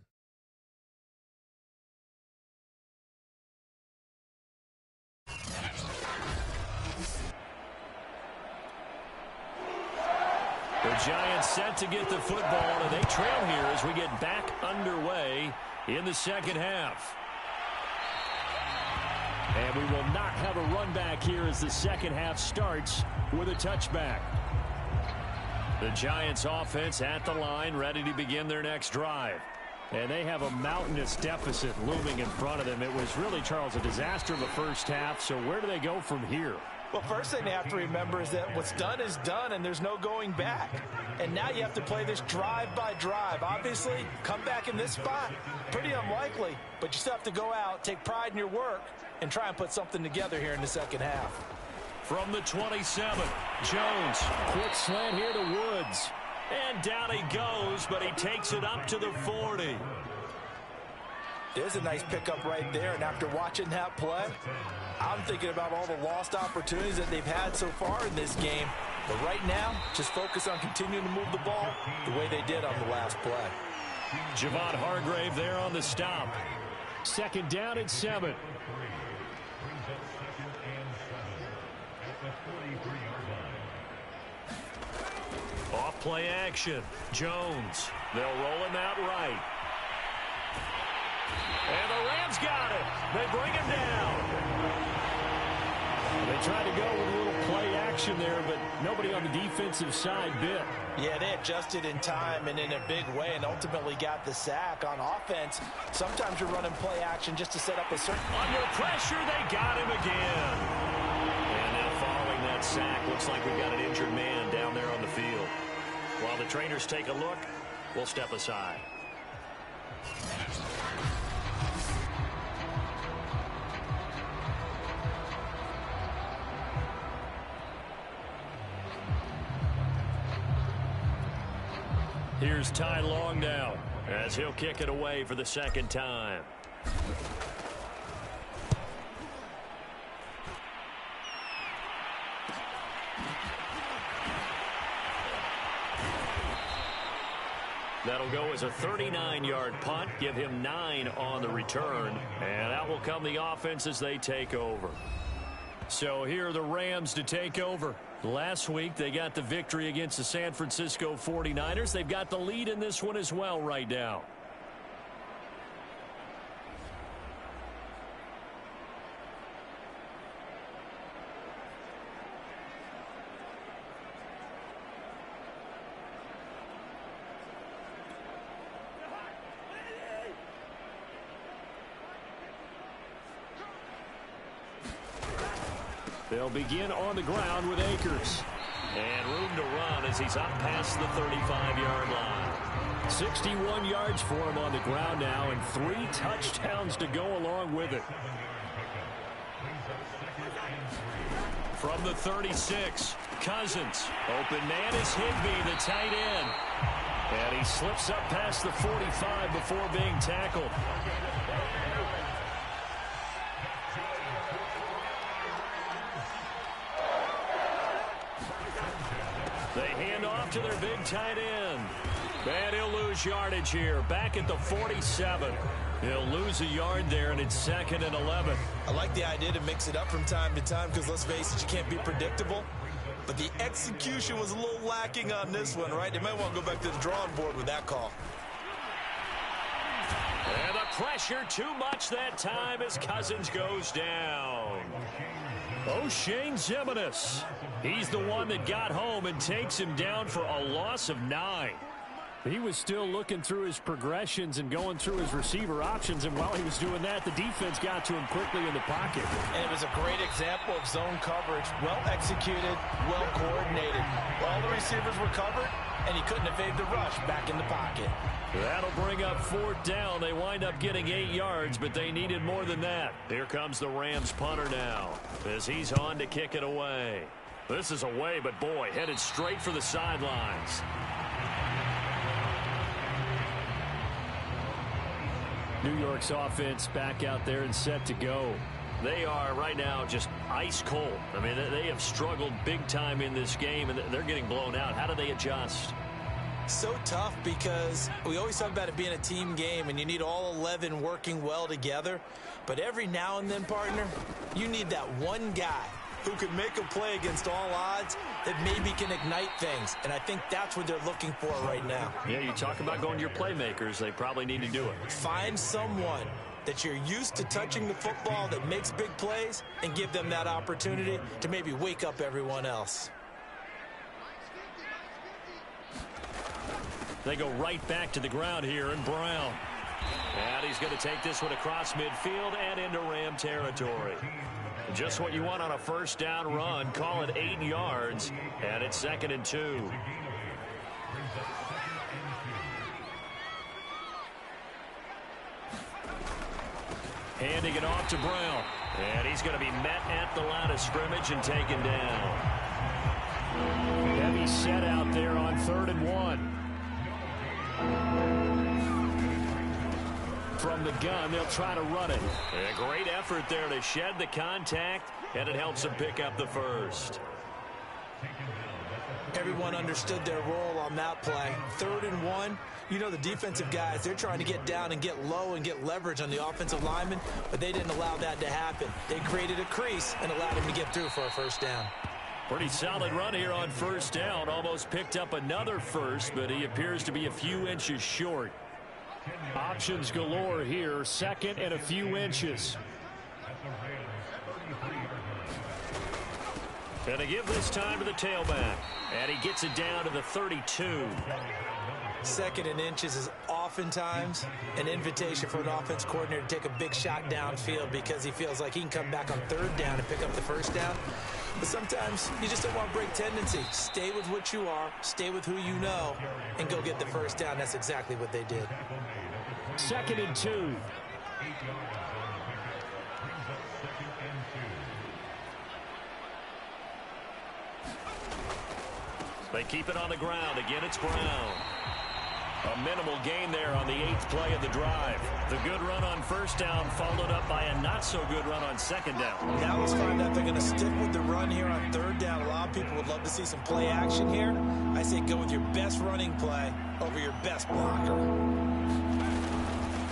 B: The Giants set to get the football, and they trail here as we get back underway in the second half.
D: And we will not have a run back here as the second half starts with a touchback.
B: The Giants offense at the line, ready to begin their next drive.
D: And they have a mountainous deficit looming in front of them. It was really, Charles, a disaster of a first half. So where do they go from here?
C: Well, first thing they have to remember is that what's done is done, and there's no going back. And now you have to play this drive by drive. Obviously, come back in this spot, pretty unlikely, but you still have to go out, take pride in your work, and try and put something together here in the second half.
B: From the 27, Jones.
D: Quick slant here to Woods.
B: And down he goes, but he takes it up to the 40.
C: There's a nice pickup right there, and after watching that play, I'm thinking about all the lost opportunities that they've had so far in this game. But right now, just focus on continuing to move the ball the way they did on the last play.
B: Javon Hargrave there on the stop.
D: Second down and 7.
B: Off play action. Jones. They'll roll him out right. And the Rams got it. They bring him down.
D: They tried to go with a little play action there, but nobody on the defensive side bit.
C: Yeah, they adjusted in time and in a big way and ultimately got the sack. On offense, sometimes you're running play action just to set up a certain...
B: Under pressure, they got him again. And now following that sack, looks like we've got an injured man down there on the field. While the trainers take a look, we'll step aside. Here's Ty Long now, as he'll kick it away for the second time. That'll go as a 39-yard punt, give him 9 on the return, and out will come the offense as they take over. So here are the Rams to take over. Last week, they got the victory against the San Francisco 49ers. They've got the lead in this one as well right now. They'll begin on the ground with Akers. And room to run as he's up past the 35-yard line.
D: 61 yards for him on the ground now, and 3 touchdowns to go along with it.
B: From the 36, Cousins. Open man is Higbee, the tight end. And he slips up past the 45 before being tackled. They hand off to their big tight end. And he'll lose yardage here. Back at the 47. He'll lose a yard there, and it's 2nd and 11.
C: I like the idea to mix it up from time to time because, let's face it, you can't be predictable. But the execution was a little lacking on this one, right? They might want to go back to the drawing board with that call.
B: And the pressure too much that time as Cousins goes down. O'Shane Ximines. He's the one that got home and takes him down for a loss of 9.
D: He was still looking through his progressions and going through his receiver options, and while he was doing that, the defense got to him quickly in the pocket.
C: And it was a great example of zone coverage. Well executed, well coordinated. All the receivers were covered, and he couldn't evade the rush back in the pocket.
B: That'll bring up 4th down. They wind up getting 8 yards, but they needed more than that. Here comes the Rams punter now as he's on to kick it away. This is away, but boy, headed straight for the sidelines.
D: New York's offense back out there and set to go.
B: They are right now just ice cold. I mean, they have struggled big time in this game, and they're getting blown out. How do they adjust?
C: So tough because we always talk about it being a team game, and you need all 11 working well together. But every now and then, partner, you need that one guy who can make a play against all odds that maybe can ignite things. And I think that's what they're looking for right now.
B: Yeah, you talk about going to your playmakers. They probably need to do it.
C: Find someone that you're used to touching the football that makes big plays and give them that opportunity to maybe wake up everyone else.
B: They go right back to the ground here, and Brown. And he's going to take this one across midfield and into Ram territory. Just what you want on a first down run. Call it 8 yards, and it's 2nd and 2. Handing it off to Brown. And he's going to be met at the line of scrimmage and taken down.
D: Heavy set out there on 3rd and 1. From the gun, they'll try to run it.
B: A great effort there to shed the contact, and it helps them pick up the first.
C: Everyone understood their role on that play. 3rd and 1. You know, the defensive guys, they're trying to get down and get low and get leverage on the offensive lineman, but they didn't allow that to happen. They created a crease and allowed him to get through for a first down.
B: Pretty solid run here on first down. Almost picked up another first, but he appears to be a few inches short.
D: Options galore here. 2nd and a few inches.
B: Gonna give this time to the tailback. And he gets it down to the 32.
C: 2nd and inches is oftentimes an invitation for an offense coordinator to take a big shot downfield because he feels like he can come back on 3rd down and pick up the first down. But sometimes you just don't want to break tendency. Stay with what you are, stay with who you know, and go get the first down. That's exactly what they did.
D: 2nd and 2.
B: They keep it on the ground. Again, it's Brown. A minimal gain there on the 8th play of the drive. The good run on first down followed up by a not-so-good run on 2nd down.
C: Now let's find out they're going to stick with the run here on 3rd down. A lot of people would love to see some play action here. I say go with your best running play over your best blocker.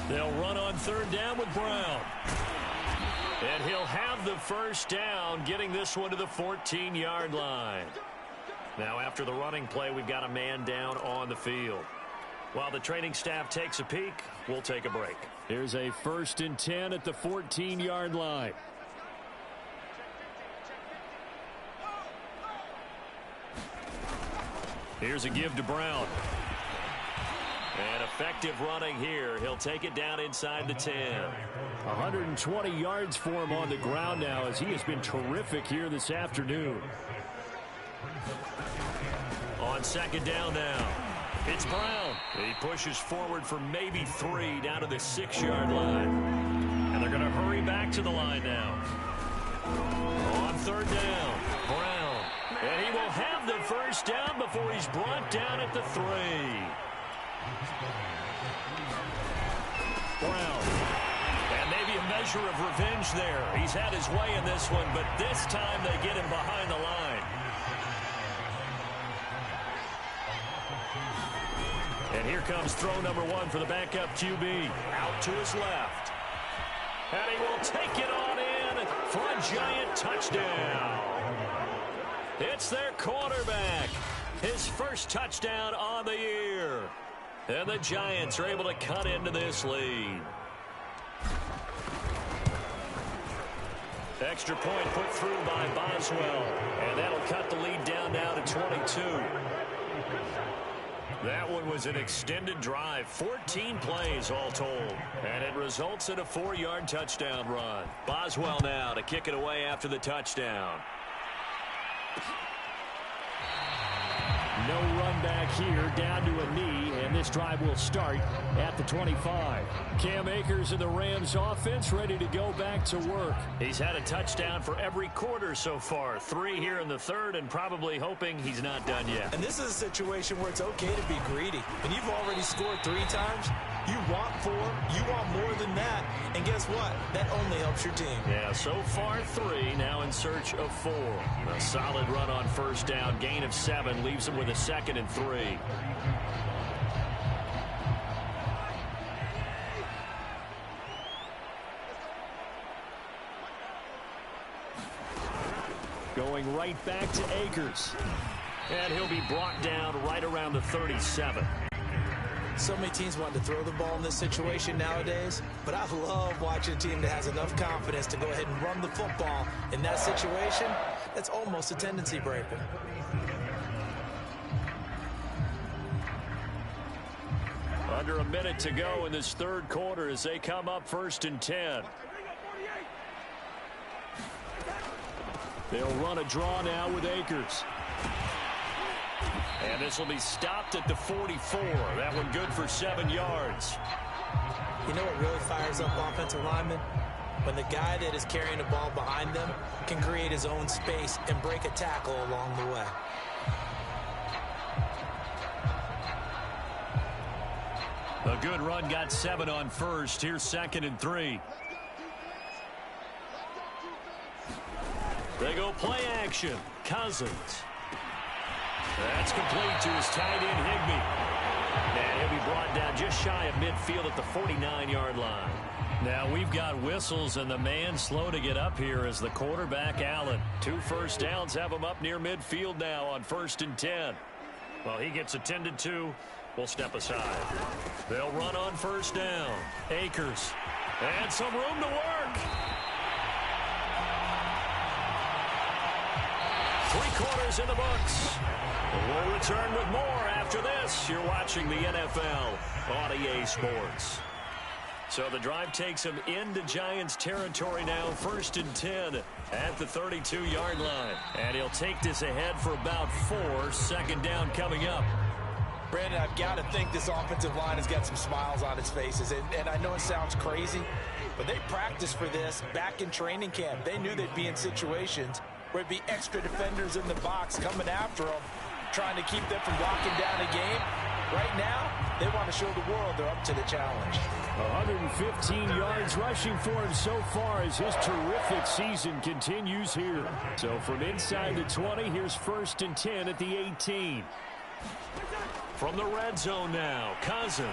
B: They'll run on 3rd down with Brown. And he'll have the first down, getting this one to the 14-yard line. Now, after the running play, we've got a man down on the field. While the training staff takes a peek, we'll take a break.
D: Here's a 1st and 10 at the 14-yard line.
B: Here's a give to Brown. And effective running here. He'll take it down inside the 10.
D: 120 yards for him on the ground now as he has been terrific here this afternoon.
B: On 2nd down now. It's Brown. He pushes forward for maybe 3 down to the 6-yard line. And they're going to hurry back to the line now. On 3rd down, Brown. And he will have the first down before he's brought down at the 3. Brown. And maybe a measure of revenge there. He's had his way in this one, but this time they get him behind the line. And here comes throw number 1 for the backup QB. Out to his left. And he will take it on in for a giant touchdown. It's their quarterback. His first touchdown on the year. And the Giants are able to cut into this lead. Extra point put through by Boswell. And that'll cut the lead down now to 22. That one was an extended drive, 14 plays all told. And it results in a 4-yard touchdown run. Boswell now to kick it away after the touchdown.
D: No run back here, down to a knee, and this drive will start at the 25. Cam Akers and the Rams offense ready to go back to work.
B: He's had a touchdown for every quarter so far. 3 here in the 3rd, and probably hoping he's not done yet.
C: And this is a situation where it's okay to be greedy. When you've already scored 3 times, you want 4, you want more than that, and guess what? That only helps your team.
B: Yeah, so far 3, now in search of 4. A solid run on first down, gain of 7, leaves him with a 2nd and 3.
D: Going right back to Akers.
B: And he'll be brought down right around the 37.
C: So many teams want to throw the ball in this situation nowadays, but I love watching a team that has enough confidence to go ahead and run the football. In that situation, that's almost a tendency breaker.
D: Under a minute to go in this third quarter as they come up 1st and 10. They'll run a draw now with Akers. And this will be stopped at the 44. That one good for 7 yards.
C: You know what really fires up offensive linemen? When the guy that is carrying the ball behind them can create his own space and break a tackle along the way.
D: A good run got 7 on first. Here's 2nd and 3. They go play action. Cousins. That's complete to his tight end, Higbee. And he'll be brought down just shy of midfield at the 49-yard line. Now we've got whistles, and the man slow to get up here is the quarterback, Allen. 2 first downs have him up near midfield now on 1st and 10. Well, he gets attended to. We'll step aside. They'll run on 1st down. Akers. And some room to work. 3 quarters in the books. We'll return with more after this. You're watching the NFL on EA Sports. So the drive takes him into Giants territory now. 1st and 10 at the 32-yard line. And he'll take this ahead for about 4. 2nd down coming up.
C: Brandon, I've got to think this offensive line has got some smiles on its faces. And I know it sounds crazy, but they practiced for this back in training camp. They knew they'd be in situations where it'd be extra defenders in the box coming after them, trying to keep them from locking down a game. Right now, they want to show the world they're up to the challenge.
D: 115 yards rushing for him so far as his terrific season continues here. So from inside the 20, here's 1st and 10 at the 18. From the red zone now, Cousins.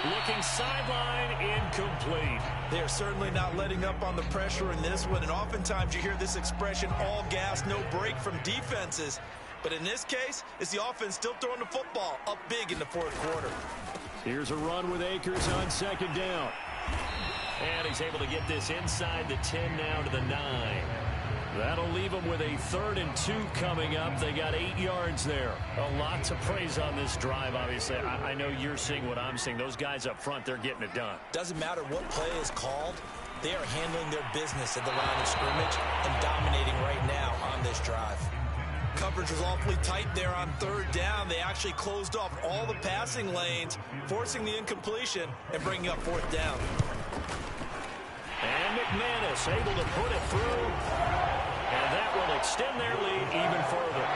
D: Looking sideline, incomplete.
C: They are certainly not letting up on the pressure in this one, and oftentimes you hear this expression, all gas, no break from defenses. But in this case, it's the offense still throwing the football up big in the 4th quarter.
D: Here's a run with Akers on 2nd down. And he's able to get this inside the 10 now to the 9. That'll leave them with a 3rd and 2 coming up. They got 8 yards there. A lot to praise on this drive, obviously. I know you're seeing what I'm seeing. Those guys up front, they're getting it done.
C: Doesn't matter what play is called. They are handling their business at the line of scrimmage and dominating right now on this drive. Coverage was awfully tight there on 3rd down. They actually closed off all the passing lanes, forcing the incompletion and bringing up 4th down.
D: And McManus able to put it through. And that will extend their lead even further.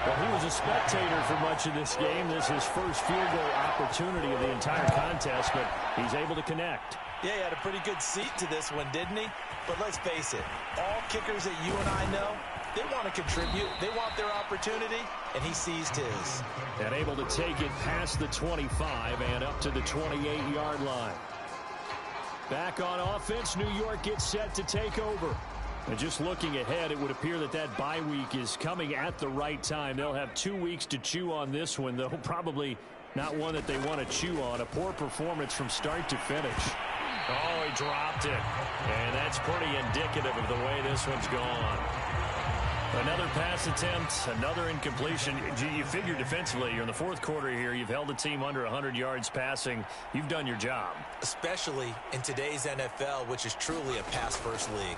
D: Well, he was a spectator for much of this game. This is his first field goal opportunity of the entire contest, but he's able to connect.
C: Yeah, he had a pretty good seat to this one, didn't he? But let's face it, all kickers that you and I know, they want to contribute. They want their opportunity, and he seized his.
D: And able to take it past the 25 and up to the 28-yard line. Back on offense, New York gets set to take over. And just looking ahead, it would appear that that bye week is coming at the right time. They'll have 2 weeks to chew on this one, though probably not one that they want to chew on. A poor performance from start to finish. Oh, he dropped it. And that's pretty indicative of the way this one's gone. Another pass attempt, another incompletion. You figure defensively, you're in the 4th quarter here. You've held the team under 100 yards passing. You've done your job.
C: Especially in today's NFL, which is truly a pass-first league.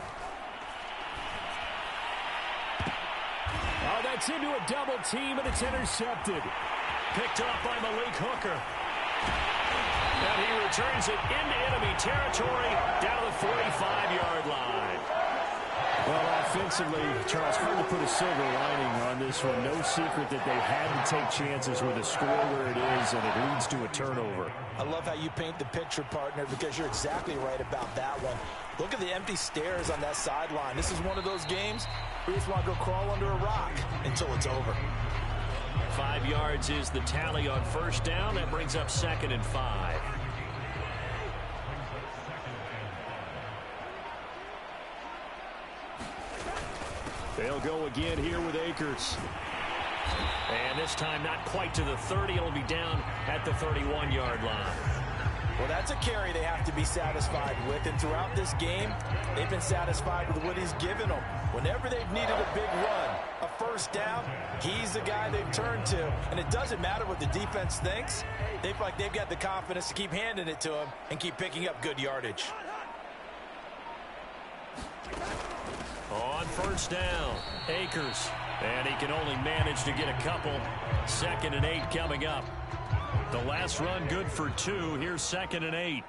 D: Oh, that's into a double team, and it's intercepted. Picked up by Malik Hooker. And he returns it into enemy territory down to the 45-yard line. Well, offensively, Charles, hard to put a silver lining on this one. No secret that they had to take chances with a score where it is, and it leads to a turnover.
C: I love how you paint the picture, partner, because you're exactly right about that one. Look at the empty stairs on that sideline. This is one of those games where you just want to go crawl under a rock until it's over.
D: 5 yards is the tally on 1st down. That brings up 2nd and 5. They'll go again here with Akers. And this time not quite to the 30. It'll be down at the 31-yard line.
C: Well, that's a carry they have to be satisfied with. And throughout this game, they've been satisfied with what he's given them. Whenever they've needed a big run, a 1st first down, he's the guy they've turned to. And it doesn't matter what the defense thinks. They feel like they've got the confidence to keep handing it to him and keep picking up good yardage.
B: On first down, Akers. And he can only manage to get a couple. 2nd and 8 coming up. The last run good for 2. Here's 2nd and 8.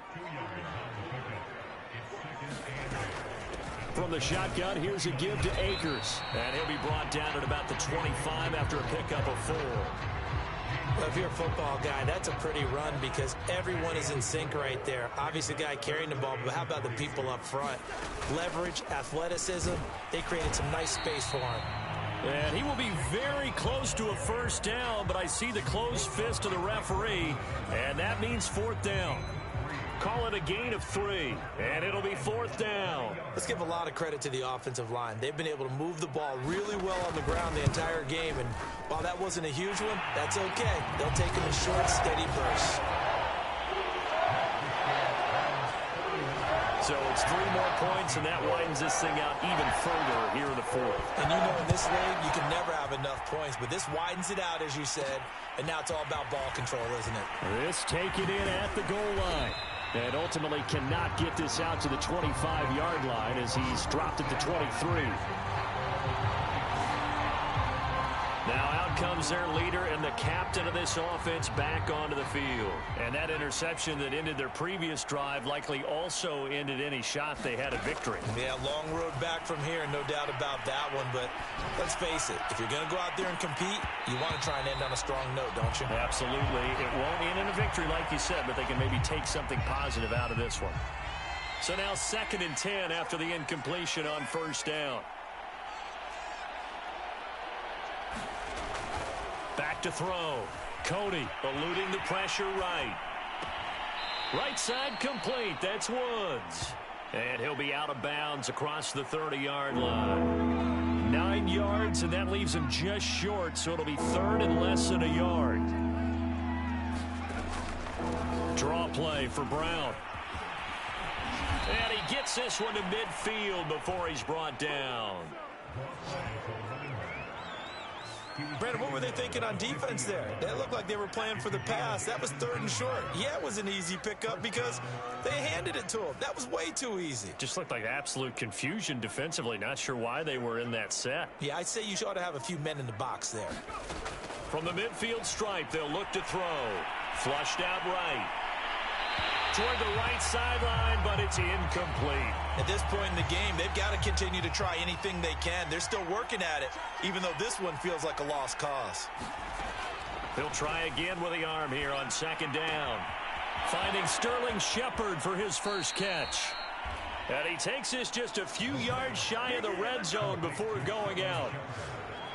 B: From the shotgun, here's a give to Akers. And he'll be brought down at about the 25 after a pickup of 4.
C: Well, if you're a football guy, that's a pretty run because everyone is in sync right there. Obviously, the guy carrying the ball, but how about the people up front? Leverage, athleticism, they created some nice space for him.
B: And he will be very close to a first down, but I see the closed fist of the referee, and that means 4th down. Call it a gain of 3, and it'll be 4th down.
C: Let's give a lot of credit to the offensive line. They've been able to move the ball really well on the ground the entire game, and while that wasn't a huge one, that's okay. They'll take them in short, steady bursts.
B: So it's 3 more points, and that widens this thing out even further here in the 4th.
C: And you know in this league, you can never have enough points, but this widens it out, as you said, and now it's all about ball control, isn't it?
B: This taken in at the goal line. And ultimately cannot get this out to the 25-yard line as he's dropped at the 23. Now out comes their leader and the captain of this offense back onto the field. And that interception that ended their previous drive likely also ended any shot they had at victory.
C: Yeah, long road back from here, no doubt about that one. But let's face it, if you're going to go out there and compete, you want to try and end on a strong note, don't you?
B: Absolutely. It won't end in a victory like you said, but they can maybe take something positive out of this one. So now 2nd and 10 after the incompletion on first down. Back to throw. Cody eluding the pressure right. Right side complete. That's Woods. And he'll be out of bounds across the 30-yard line. 9 yards, and that leaves him just short, so it'll be 3rd and less than a yard. Draw play for Brown. And he gets this one to midfield before he's brought down.
C: Brandon, what were they thinking on defense there? They looked like they were playing for the pass. That was 3rd and short. Yeah, it was an easy pickup because they handed it to him. That was way too easy.
B: Just looked like absolute confusion defensively. Not sure why they were in that set.
C: Yeah, I'd say you ought to have a few men in the box there.
B: From the midfield stripe, they'll look to throw. Flushed out right. Toward the right sideline, but it's incomplete.
C: At this point in the game, they've got to continue to try anything they can. They're still working at it, even though this one feels like a lost cause.
B: He'll try again with the arm here on 2nd down. Finding Sterling Shepard for his first catch. And he takes this just a few yards shy of the red zone before going out.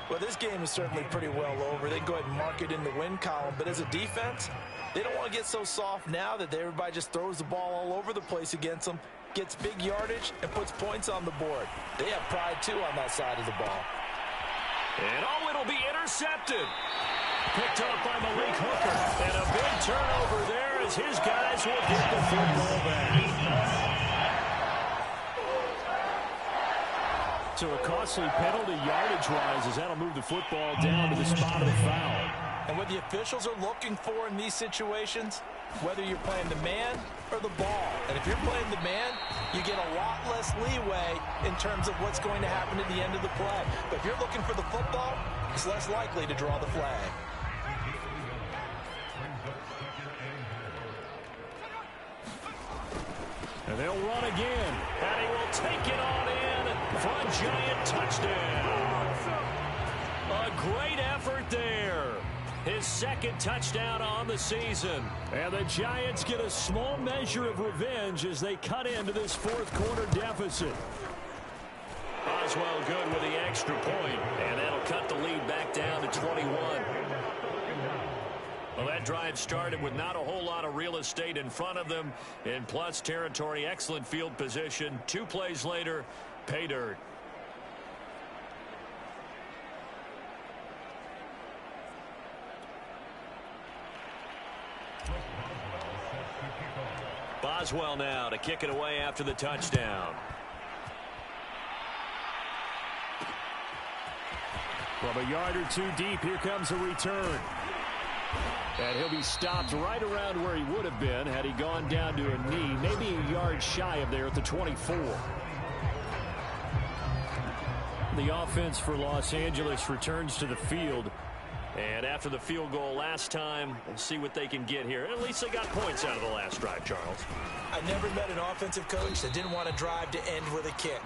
C: Well, this game is certainly pretty well over. They can go ahead and mark it in the win column, but as a defense, they don't want to get so soft now that everybody just throws the ball all over the place against them, gets big yardage, and puts points on the board. They have pride, too, on that side of the ball.
B: And it'll be intercepted. Picked up by Malik Hooker. And a big turnover there as his guys will get the football back. So a costly penalty, yardage-wise, as that'll move the football down to the spot of the foul.
C: And what the officials are looking for in these situations, whether you're playing the man or the ball. And if you're playing the man, you get a lot less leeway in terms of what's going to happen at the end of the play. But if you're looking for the football, it's less likely to draw the flag.
B: And they'll run again. And he will take it on in for a giant touchdown. A great effort there. His 2nd touchdown on the season. And the Giants get a small measure of revenge as they cut into this 4th quarter deficit. Boswell good with the extra point, and that'll cut the lead back down to 21. Well, that drive started with not a whole lot of real estate in front of them. In plus territory, excellent field position. 2 plays later, pay dirt. Boswell now to kick it away after the touchdown.
D: From a yard or two deep, here comes a return. And he'll be stopped right around where he would have been had he gone down to a knee, maybe a yard shy of there at the 24. The offense for Los Angeles returns to the field. And after the field goal last time, we'll see what they can get here. At least they got points out of the last drive, Charles.
C: I never met an offensive coach that didn't want to drive to end with a kick.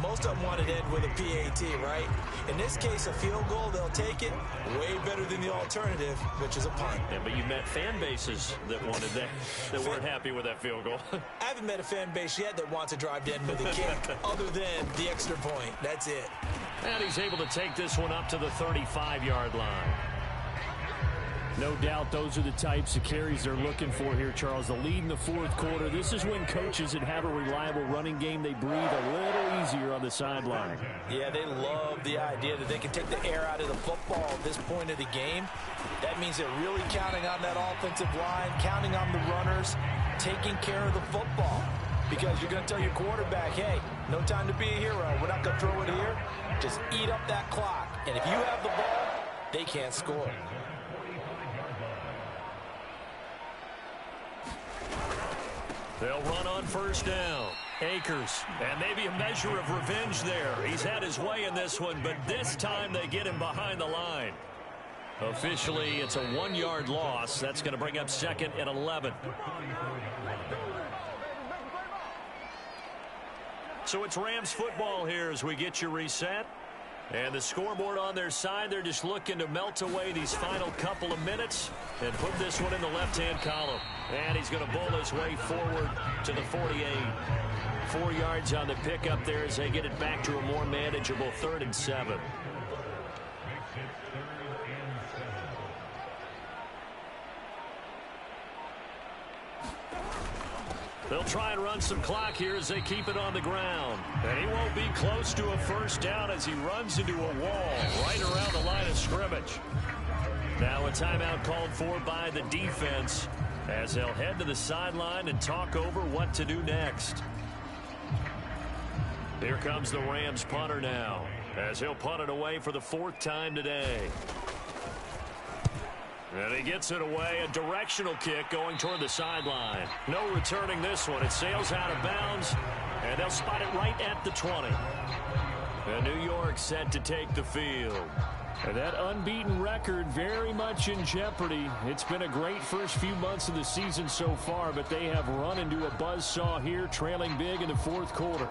C: Most of them wanted to end with a PAT, right? In this case, a field goal, they'll take it. Way better than the alternative, which is a punt.
B: Yeah, but you met fan bases that wanted that weren't happy with that field goal.
C: I haven't met a fan base yet that wants to drive to end with a kick, other than the extra point. That's it.
B: And he's able to take this one up to the 35-yard line.
D: No doubt those are the types of carries they're looking for here, Charles. The lead in the fourth quarter. This is when coaches that have a reliable running game, they breathe a little easier on the sideline.
C: Yeah, they love the idea that they can take the air out of the football at this point of the game. That means they're really counting on that offensive line, counting on the runners, taking care of the football. Because you're going to tell your quarterback, hey, no time to be a hero. We're not going to throw it here. Just eat up that clock. And if you have the ball, they can't score.
B: They'll run on first down. Akers, and maybe a measure of revenge there. He's had his way in this one, but this time they get him behind the line. Officially, it's a 1-yard loss. That's going to bring up 2nd and 11. So it's Rams football here as we get you reset. And the scoreboard on their side, they're just looking to melt away these final couple of minutes and put this one in the left-hand column. And he's going to bowl his way forward to the 48. 4 yards on the pickup there as they get it back to a more manageable 3rd and 7. They'll try and run some clock here as they keep it on the ground. And he won't be close to a first down as he runs into a wall right around the line of scrimmage. Now a timeout called for by the defense as they'll head to the sideline and talk over what to do next. Here comes the Rams punter now as he'll punt it away for the 4th time today. And he gets it away, a directional kick going toward the sideline. No returning this one. It sails out of bounds, and they'll spot it right at the 20. And New York set to take the field.
D: And that unbeaten record very much in jeopardy. It's been a great first few months of the season so far, but they have run into a buzzsaw here, trailing big in the fourth quarter.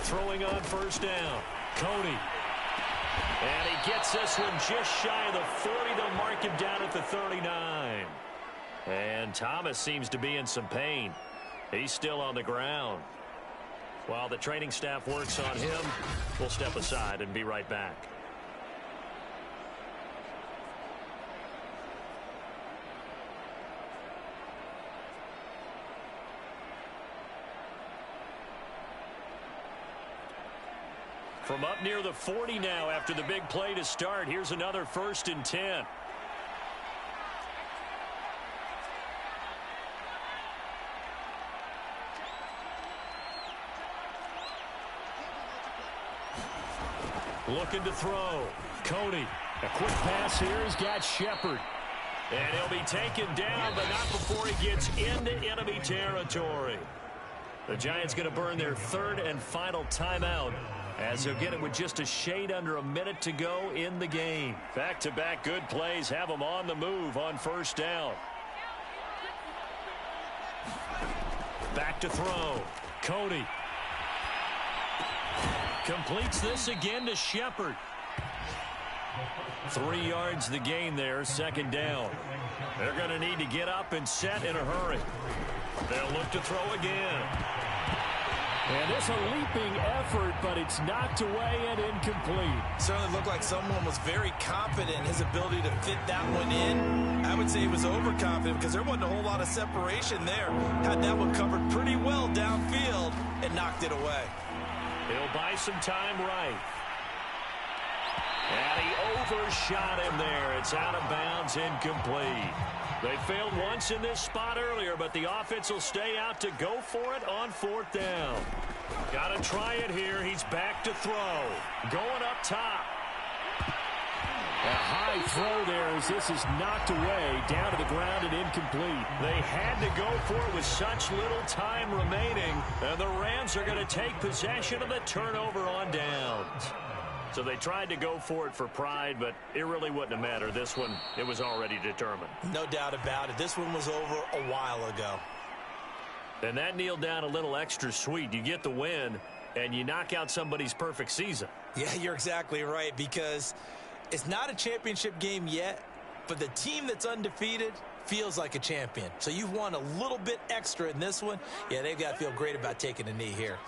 B: Throwing on first down, Cody. And he gets this one just shy of the 40. They'll mark him down at the 39. And Thomas seems to be in some pain. He's still on the ground. While the training staff works on him, we'll step aside and be right back. From up near the 40 now after the big play to start. Here's another 1st and 10. Looking to throw. Cody.
D: A quick pass here has got Shepard.
B: And he'll be taken down, but not before he gets into enemy territory. The Giants going to burn their 3rd and final timeout, as they'll get it with just a shade under a minute to go in the game. Back-to-back good plays have them on the move on first down. Back to throw. Cody. Completes this again to Shepard. 3 yards the gain there, 2nd down. They're going to need to get up and set in a hurry. They'll look to throw again.
D: And it's a leaping effort, but it's knocked away and incomplete.
C: Certainly looked like someone was very confident in his ability to fit that one in. I would say he was overconfident because there wasn't a whole lot of separation there. Had that one covered pretty well downfield and knocked it away.
B: He'll buy some time right. And he overshot him there. It's out of bounds, incomplete. They failed once in this spot earlier, but the offense will stay out to go for it on 4th down. Got to try it here. He's back to throw. Going up top.
D: A high throw there as this is knocked away, down to the ground and incomplete.
B: They had to go for it with such little time remaining, and the Rams are going to take possession of the turnover on downs. So they tried to go for it for pride, but it really wouldn't have mattered. This one, it was already determined.
C: No doubt about it. This one was over a while ago.
B: And that kneeled down a little extra sweet. You get the win, and you knock out somebody's perfect season.
C: Yeah, you're exactly right, because it's not a championship game yet, but the team that's undefeated feels like a champion. So you've won a little bit extra in this one. Yeah, they've got to feel great about taking a knee here.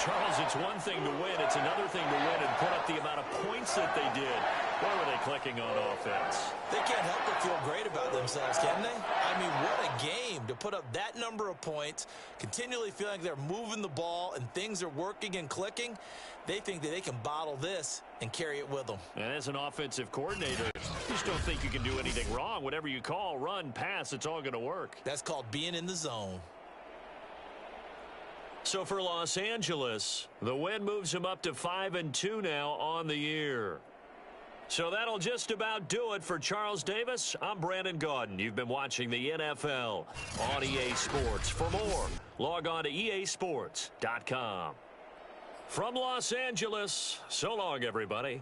B: Charles, it's one thing to win. It's another thing to win and put up the amount of points that they did. Where were they clicking on offense?
C: They can't help but feel great about themselves, can they? I mean, what a game to put up that number of points, continually feeling like they're moving the ball and things are working and clicking. They think that they can bottle this and carry it with them.
B: And as an offensive coordinator, you just don't think you can do anything wrong. Whatever you call, run, pass, it's all going to work.
C: That's called being in the zone.
B: So for Los Angeles, the win moves them up to 5-2 now on the year. So that'll just about do it for Charles Davis. I'm Brandon Gaudin. You've been watching the NFL on EA Sports. For more, log on to easports.com. From Los Angeles, so long, everybody.